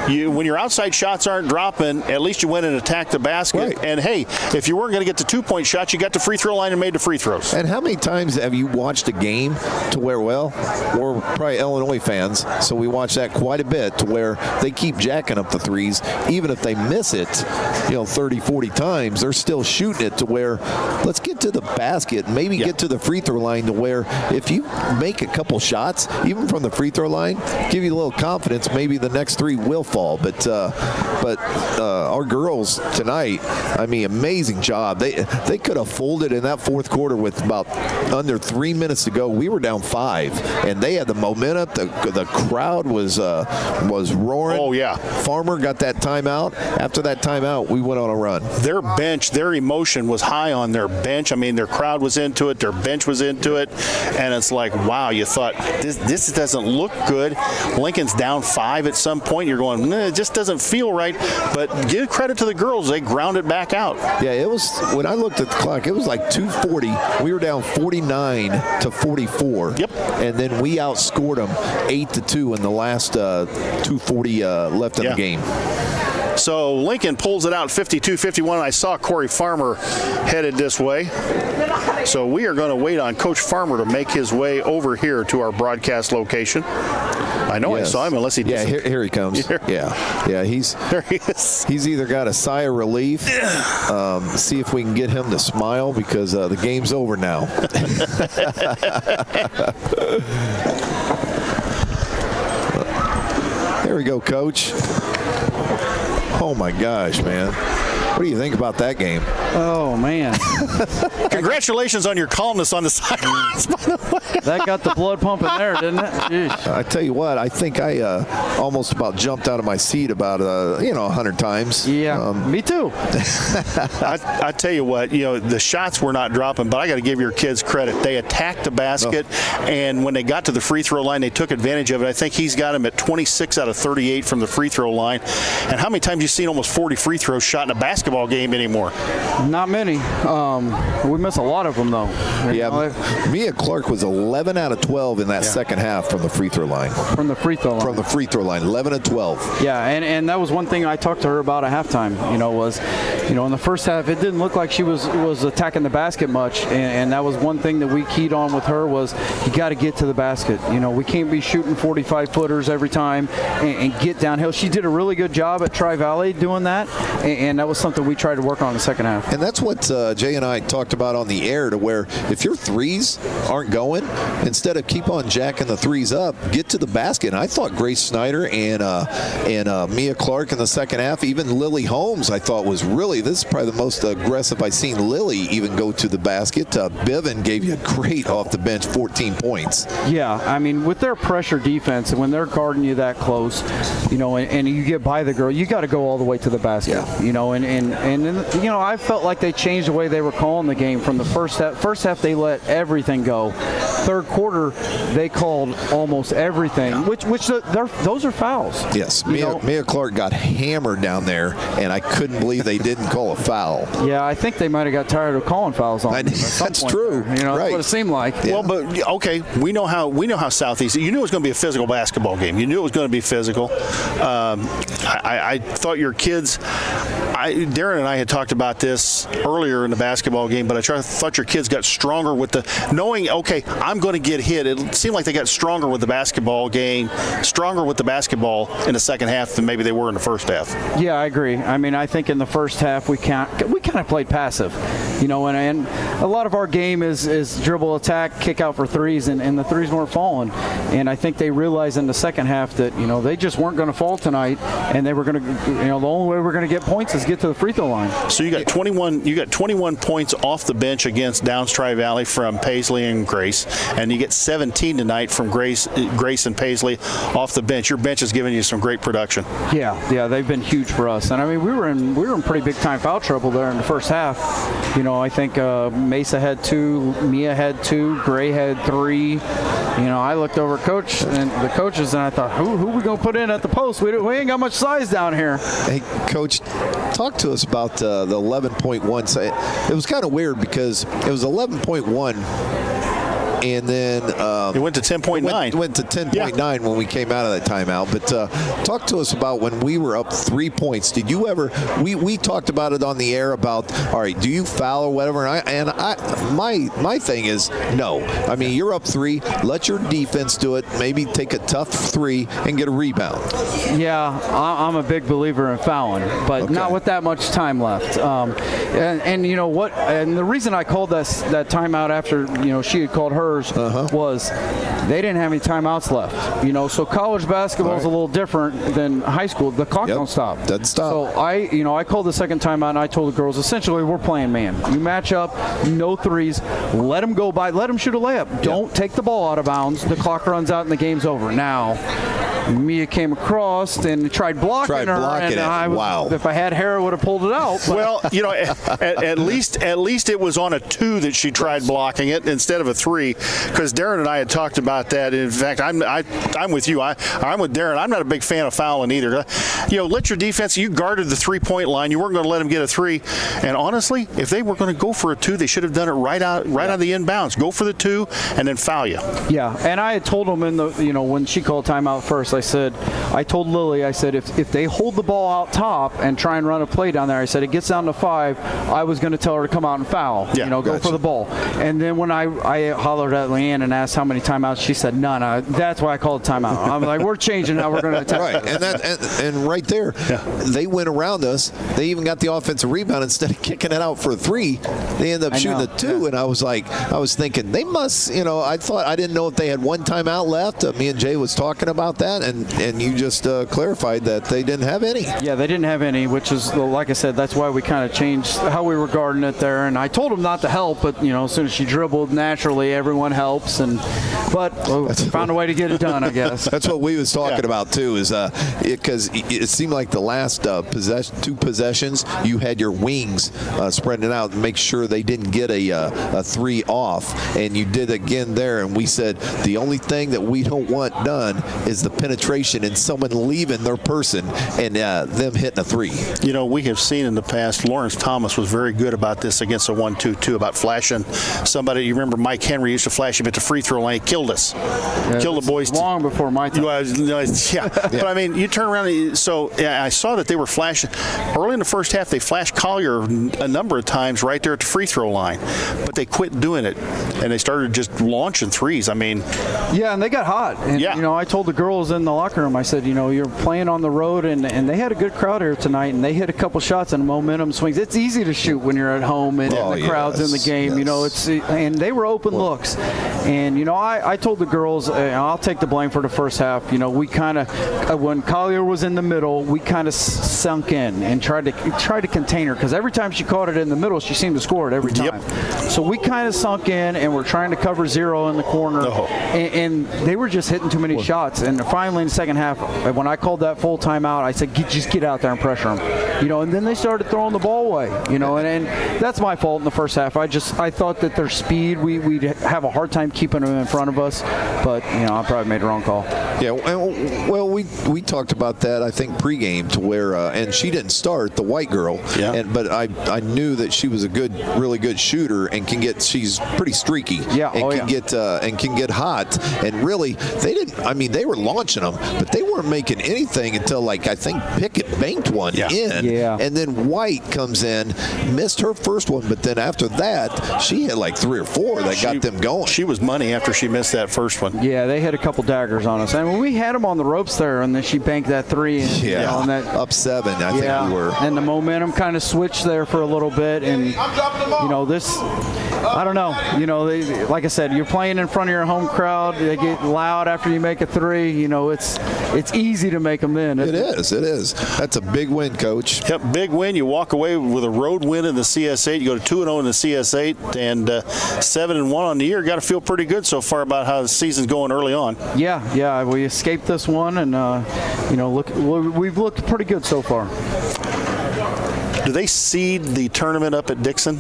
B: When your outside shots aren't dropping, at least you went and attacked the basket.
A: Right.
B: And hey, if you weren't going to get the 2-point shots, you got to free throw line and made the free throws.
A: And how many times have you watched a game to where, we're probably Illinois fans, so we watch that quite a bit, to where they keep jacking up the threes. Even if they miss it, 30, 40 times, they're still shooting it to where, let's get to the basket, maybe get to the free throw line, to where if you make a couple shots, even from the free throw line, give you a little confidence, maybe the next 3 will fall. But our girls tonight, amazing job. They could have folded in that fourth quarter with about under 3 minutes to go. We were down 5, and they had the momentum. The crowd was roaring.
B: Oh yeah.
A: Farmer got that timeout. After that timeout, we went on a run.
B: Their bench, their emotion was high on their bench. Their crowd was into it. Their bench was into it, and it's like, wow, you thought this doesn't look good. Lincoln's down 5 at some point. You're going, it just doesn't feel right. But give credit to the girls; they grounded back out.
A: Yeah, it was, when I looked at the clock, it was like 2:40. We were down 49-44.
B: Yep.
A: And then we outscored them 8-2 in the last 2:40 left in the game.
B: So Lincoln pulls it out 52-51. I saw Corey Farmer headed this way. So we are going to wait on Coach Farmer to make his way over here to our broadcast location. I know I saw him, unless he
A: didn't. Yeah, here he comes. Yeah,
B: there he is.
A: He's either got a sigh of relief, see if we can get him to smile, because the game's over now. There we go, Coach. Oh, my gosh, man. What do you think about that game?
P: Oh, man.
B: Congratulations on your calmness on the sidelines, by the way.
P: That got the blood pumping there, didn't it? Jeez.
A: I tell you what, I think I almost about jumped out of my seat about 100 times.
P: Yeah, me too.
B: I tell you what, the shots were not dropping, but I got to give your kids credit. They attacked the basket, and when they got to the free throw line, they took advantage of it. I think he's got him at 26 out of 38 from the free throw line. And how many times have you seen almost 40 free throws shot in a basketball game anymore?
P: Not many. We miss a lot of them, though.
A: Mia Clark was 11 out of 12 in that second half from the free throw line.
P: From the free throw line.
A: From the free throw line, 11 of 12.
P: Yeah, and that was one thing I talked to her about at halftime. Was in the first half it didn't look like she was attacking the basket much, and that was one thing that we keyed on with her was you got to get to the basket. We can't be shooting 45-footers every time and get downhill. She did a really good job at Tri-Valley doing that, and that was something we tried to work on in the second half.
A: And that's what Jay and I talked about on the air, to where if your threes aren't going, instead of keep on jacking the threes up, get to the basket. And I thought Grace Snyder and Mia Clark in the second half, even Lily Holmes, I thought was really, this is probably the most aggressive I've seen Lily even go to the basket. Bivin gave you a great off the bench 14 points.
P: Yeah, I mean, with their pressure defense, and when they're guarding you that close, and you get by the girl, you got to go all the way to the basket. Yeah. I felt like they changed the way they were calling the game from the first half. First half, they let everything go. Third quarter, they called almost everything, which those are fouls.
A: Yes, Mia Clark got hammered down there, and I couldn't believe they didn't call a foul.
P: Yeah, I think they might have got tired of calling fouls on them.
A: That's true.
P: Right. That's what it seemed like.
B: Yeah. Well, but okay, we know how Southeast. You knew it was going to be a physical basketball game. You knew it was going to be physical. I thought your kids. Darren and I had talked about this earlier in the basketball game, but I thought your kids got stronger with knowing, okay, I'm going to get hit. It seemed like they got stronger with the basketball game, stronger with the basketball in the second half than maybe they were in the first half.
P: Yeah, I agree. I mean, I think in the first half we kind of played passive, and a lot of our game is dribble, attack, kick out for threes, and the threes weren't falling. And I think they realized in the second half that they just weren't going to fall tonight, and they were going to, the only way we're going to get points is get to the free throw line.
B: So you got 21 points off the bench against Downs Tri-Valley from Paisley and Grace, and you get 17 tonight from Grace and Paisley off the bench. Your bench is giving you some great production.
P: Yeah, they've been huge for us, and I mean we were in pretty big time foul trouble there in the first half. I think Mesa had 2, Mia had 2, Gray had 3. I looked over at the coaches, and I thought, who we gonna put in at the post? We ain't got much size down here.
A: Hey, Coach, talk to us about the 11.1. It was kind of weird because it was 11.1. And then
B: it went to 10.9.
A: Went to 10.9 when we came out of that timeout. But talk to us about when we were up 3 points. Did you ever? We talked about it on the air about, all right, do you foul or whatever? My thing is no. I mean, you're up 3. Let your defense do it. Maybe take a tough 3 and get a rebound.
P: Yeah, I'm a big believer in fouling, but not with that much time left. And you know what? And the reason I called that timeout after she had called hers was they didn't have any timeouts left. So college basketball is a little different than high school. The clock don't stop.
A: Doesn't stop.
P: So I called the second timeout, and I told the girls essentially we're playing man. You match up, no threes, let them go by, let them shoot a layup. Don't take the ball out of bounds. The clock runs out and the game's over. Now, Mia came across and tried blocking her.
A: Wow.
P: If I had hair, I would have pulled it out.
B: Well, at least it was on a 2 that she tried blocking it instead of a 3, because Darren and I had talked about that. In fact, I'm with you. I'm with Darren. I'm not a big fan of fouling either. Let your defense. You guarded the 3-point line. You weren't going to let them get a 3. And honestly, if they were going to go for a 2, they should have done it right out of the inbounds. Go for the 2 and then foul you.
P: Yeah, and I had told them when she called timeout first. I told Lily, I said, if they hold the ball out top and try and run a play down there, I said, it gets down to 5, I was going to tell her to come out and foul, go for the ball. And then when I hollered at Leanne and asked how many timeouts, she said none. That's why I called timeout. I'm like, we're changing now. We're going to attack.
A: Right, and right there, they went around us. They even got the offensive rebound. Instead of kicking it out for a 3, they ended up shooting a 2. And I was thinking, they must, I didn't know if they had one timeout left. Me and Jay was talking about that. and you just clarified that they didn't have any.
P: Yeah, they didn't have any, which is, like I said, that's why we kind of changed how we were guarding it there. And I told them not to help, but as soon as she dribbled, naturally everyone helps. But found a way to get it done, I guess.
A: That's what we was talking about too, is because it seemed like the last two possessions you had your wings spreading out and make sure they didn't get a three off, and you did again there. And we said the only thing that we don't want done is the penetration and someone leaving their person and them hitting a three.
B: We have seen in the past, Lawrence Thomas was very good about this against a 1-2-2, about flashing somebody. You remember Mike Henry used to flash him at the free throw line. He killed us. Killed the boys.
P: Long before my time.
B: Yeah. But I mean, you turn around. I saw that they were flashing early in the first half. They flashed Collier a number of times right there at the free throw line, but they quit doing it and they started just launching threes. I mean,
P: yeah, and they got hot. And, I told the girls in the locker room, I said, you're playing on the road, and they had a good crowd here tonight, and they hit a couple shots and momentum swings. It's easy to shoot when you're at home and the crowd's in the game. And they were open looks. And I told the girls, I'll take the blame for the first half. We kind of, when Collier was in the middle, we kind of sunk in and tried to contain her, because every time she caught it in the middle, she seemed to score it every time. So we kind of sunk in and we're trying to cover zero in the corner, and they were just hitting too many shots. And finally in the second half, when I called that full timeout, I said, just get out there and pressure them. And then they started throwing the ball away. And that's my fault in the first half. I thought that their speed, we'd have a hard time keeping them in front of us, but I probably made the wrong call.
A: Yeah, well, we talked about that, I think, pregame, to where and she didn't start, the white girl, but I knew that she was a really good shooter and she's pretty streaky, and can get hot. And really, they were launching them, but they weren't making anything until I think Pickett banked one in, and then White comes in, missed her first one, but then after that she had 3 or 4 that got them going.
B: She was money after she missed that first one.
P: Yeah, they hit a couple daggers on us, and when we had them on the ropes there, and then she banked that 3. And, on that
A: up 7, I think we were.
P: And the momentum kind of switched there for a little bit, and this, I don't know. Like I said, you're playing in front of your home crowd. They get loud after you make a 3. It's easy to make them in.
A: It is. That's a big win, Coach.
B: Yep, big win. You walk away with a road win in the CS8. You go to 2-0 in the CS8, and 7-1 on the year. Got to feel pretty good so far about how the season's going early on.
P: Yeah. We escaped this one, and we've looked pretty good so far.
B: Do they seed the tournament up at Dixon?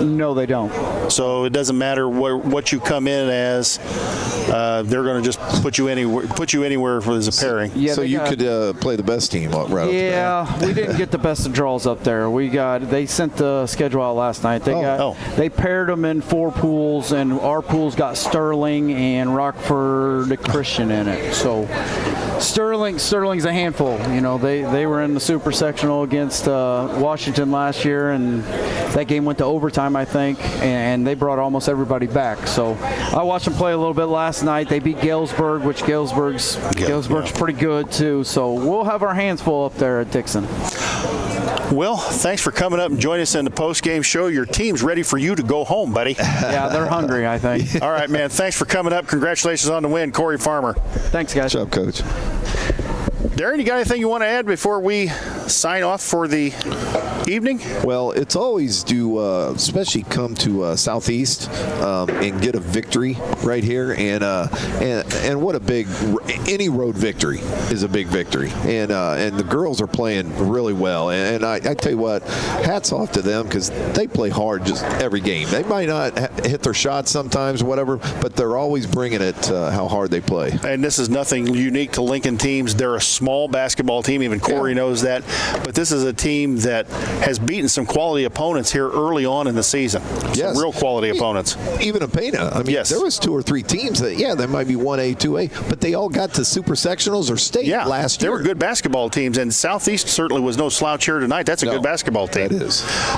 P: No, they don't.
B: So it doesn't matter what you come in as. They're going to just put you anywhere as a pairing.
A: So you could play the best team right
P: we didn't get the best of draws up there. They sent the schedule out last night. They paired them in 4 pools, and our pools got Sterling and Rockford Christian in it. So Sterling's a handful. They were in the super sectional against Washington last year, and that game went to overtime, I think, and they brought almost everybody back. So I watched them play a little bit last night. They beat Galesburg, which Galesburg's pretty good too. So we'll have our hands full up there at Dixon.
B: Well, thanks for coming up and joining us in the post-game show. Your team's ready for you to go home, buddy.
P: Yeah, they're hungry, I think.
B: All right, man. Thanks for coming up. Congratulations on the win, Corey Farmer.
P: Thanks, guys.
A: Good job, Coach.
B: Darren, you got anything you want to add before we sign off for the evening?
A: Well, it's always to especially come to Southeast and get a victory right here, and what a big, any road victory is a big victory, and the girls are playing really well, and I tell you what, hats off to them, because they play hard just every game. They might not hit their shots sometimes or whatever, but they're always bringing it how hard they play.
B: And this is nothing unique to Lincoln teams. They're a small basketball team. Even Corey knows that. But this is a team that has beaten some quality opponents here early on in the season. Some real quality opponents.
A: Even Apena. I mean, there was 2 or 3 teams that, they might be 1A, 2A, but they all got to super sectionals or state last year.
B: They were good basketball teams, and Southeast certainly was no slouch here tonight. That's a good basketball team.
A: That is.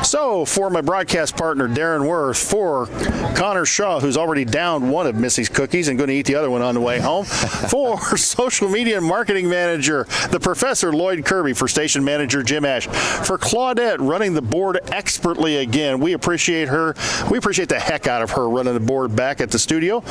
B: So, for my broadcast partner, Darren Worth, for Connor Shaw, who's already downed one of Missy's cookies and going to eat the other one on the way home, for social media and marketing manager, the Professor Lloyd Kirby, for station manager Jim Ash. For Claudette running the board expertly again, we appreciate her. We appreciate the heck out of her running the board back at the studio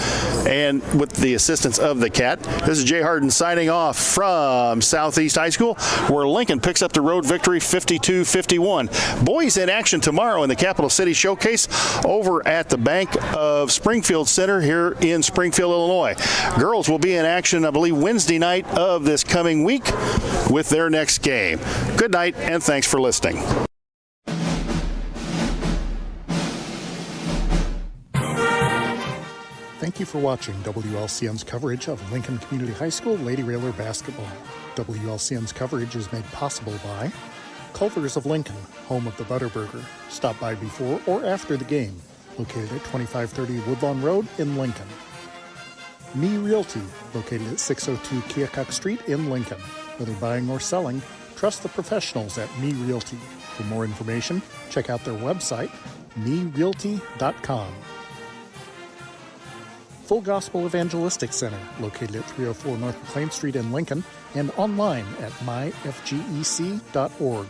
B: and with the assistance of the cat. This is Jay Harden signing off from Southeast High School, where Lincoln picks up the road victory 52-51. Boys in action tomorrow in the Capital City Showcase over at the Bank of Springfield Center here in Springfield, Illinois. Girls will be in action, I believe, Wednesday night of this coming week with their next game. Good night, and thanks for listening.
F: Thank you for watching WLCN's coverage of Lincoln Community High School Lady Railer basketball. WLCN's coverage is made possible by Culver's of Lincoln, home of the Butterburger. Stop by before or after the game, located at 2530 Woodlawn Road in Lincoln. Me Realty, located at 602 Keokuk Street in Lincoln. Whether buying or selling, trust the professionals at Me Realty. For more information, check out their website, merealty.com. Full Gospel Evangelistic Center, located at 304 North McLean Street in Lincoln, and online at myfgec.org.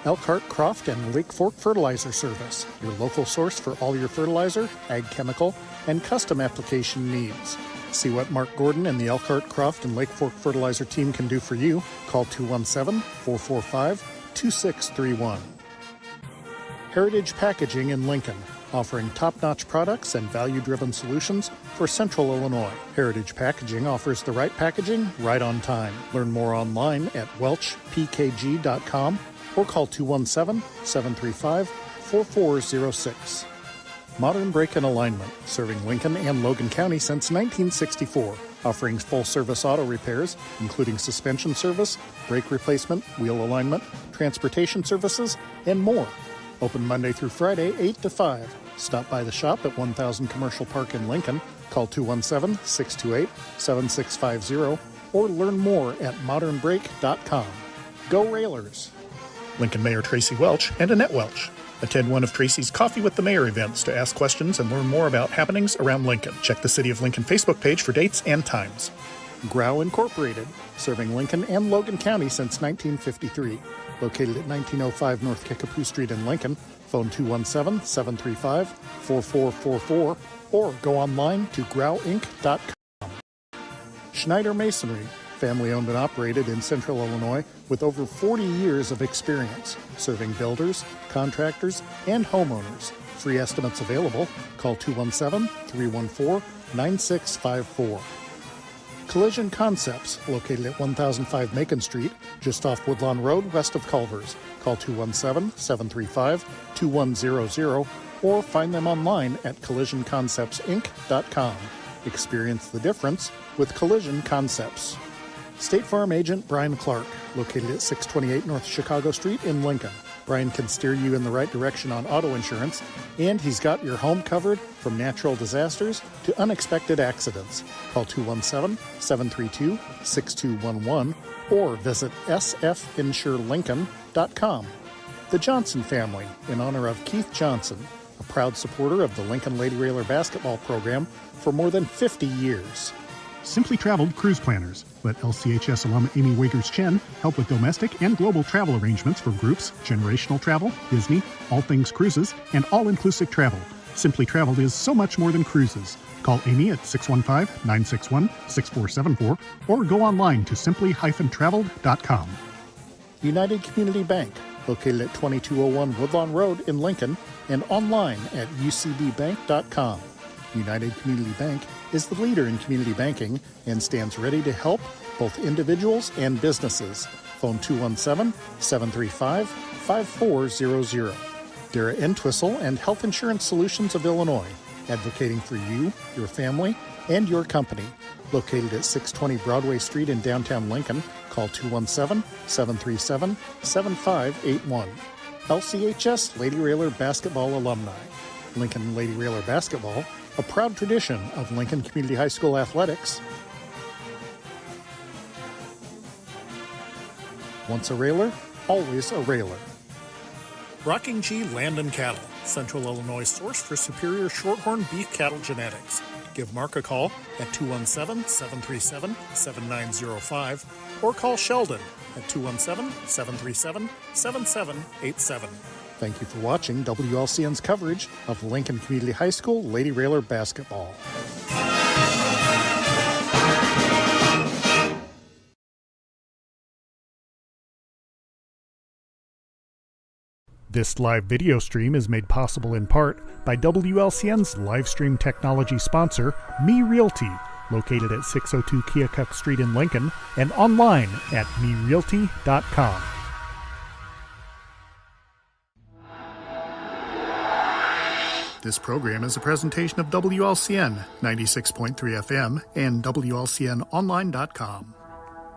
F: Elkhart, Croft, and Lake Fork Fertilizer Service, your local source for all your fertilizer, ag chemical, and custom application needs. See what Mark Gordon and the Elkhart, Croft, and Lake Fork Fertilizer team can do for you. Call 217-445-2631. Heritage Packaging in Lincoln, offering top-notch products and value-driven solutions for Central Illinois. Heritage Packaging offers the right packaging right on time. Learn more online at welchpkg.com or call 217-735-4406. Modern Brake and Alignment, serving Lincoln and Logan County since 1964, offering full-service auto repairs, including suspension service, brake replacement, wheel alignment, transportation services, and more. Open Monday through Friday, 8 to 5. Stop by the shop at 1000 Commercial Park in Lincoln. Call 217-628-7650 or learn more at modernbrake.com. Go Railers! Lincoln Mayor Tracy Welch and Annette Welch. Attend one of Tracy's Coffee with the Mayor events to ask questions and learn more about happenings around Lincoln. Check the City of Lincoln Facebook page for dates and times. Grau Incorporated, serving Lincoln and Logan County since 1953. Located at 1905 North Kickapoo Street in Lincoln. Phone 217-735-4444 or go online to grauinc.com. Schneider Masonry, family owned and operated in Central Illinois with over 40 years of experience, serving builders, contractors, and homeowners. Free estimates available. Call 217-314-9654. Collision Concepts, located at 1005 Macon Street, just off Woodlawn Road, west of Culver's. Call 217-735-2100 or find them online at collisionconceptsinc.com. Experience the difference with Collision Concepts. State Farm Agent Brian Clark, located at 628 North Chicago Street in Lincoln. Brian can steer you in the right direction on auto insurance, and he's got your home covered from natural disasters to unexpected accidents. Call 217-732-6211 or visit sfinsurelincoln.com. The Johnson family, in honor of Keith Johnson, a proud supporter of the Lincoln Lady Railer basketball program for more than 50 years.
E: Simply Traveled Cruise Planners. Let LCHS alum Amy Waiters-Chen help with domestic and global travel arrangements for groups, generational travel, Disney, all things cruises, and all-inclusive travel. Simply Traveled is so much more than cruises. Call Amy at 615-961-6474 or go online to simply-traveled.com.
F: United Community Bank, located at 2201 Woodlawn Road in Lincoln, and online at ucbbank.com. United Community Bank is the leader in community banking and stands ready to help both individuals and businesses. Phone 217-735-5400. Dara Entwistle and Health Insurance Solutions of Illinois, advocating for you, your family, and your company. Located at 620 Broadway Street in downtown Lincoln, call 217-737-7581. LCHS Lady Railer Basketball Alumni. Lincoln Lady Railer Basketball, a proud tradition of Lincoln Community High School athletics. Once a railer, always a railer. Rocking G Land and Cattle, Central Illinois source for superior shorthorn beef cattle genetics. Give Mark a call at 217-737-7905 or call Sheldon at 217-737-7787. Thank you for watching WLCN's coverage of Lincoln Community High School Lady Railer basketball.
E: This live video stream is made possible in part by WLCN's live stream technology sponsor, Me Realty, located at 602 Keokuk Street in Lincoln and online at merealty.com. This program is a presentation of WLCN 96.3 FM and WLCNonline.com.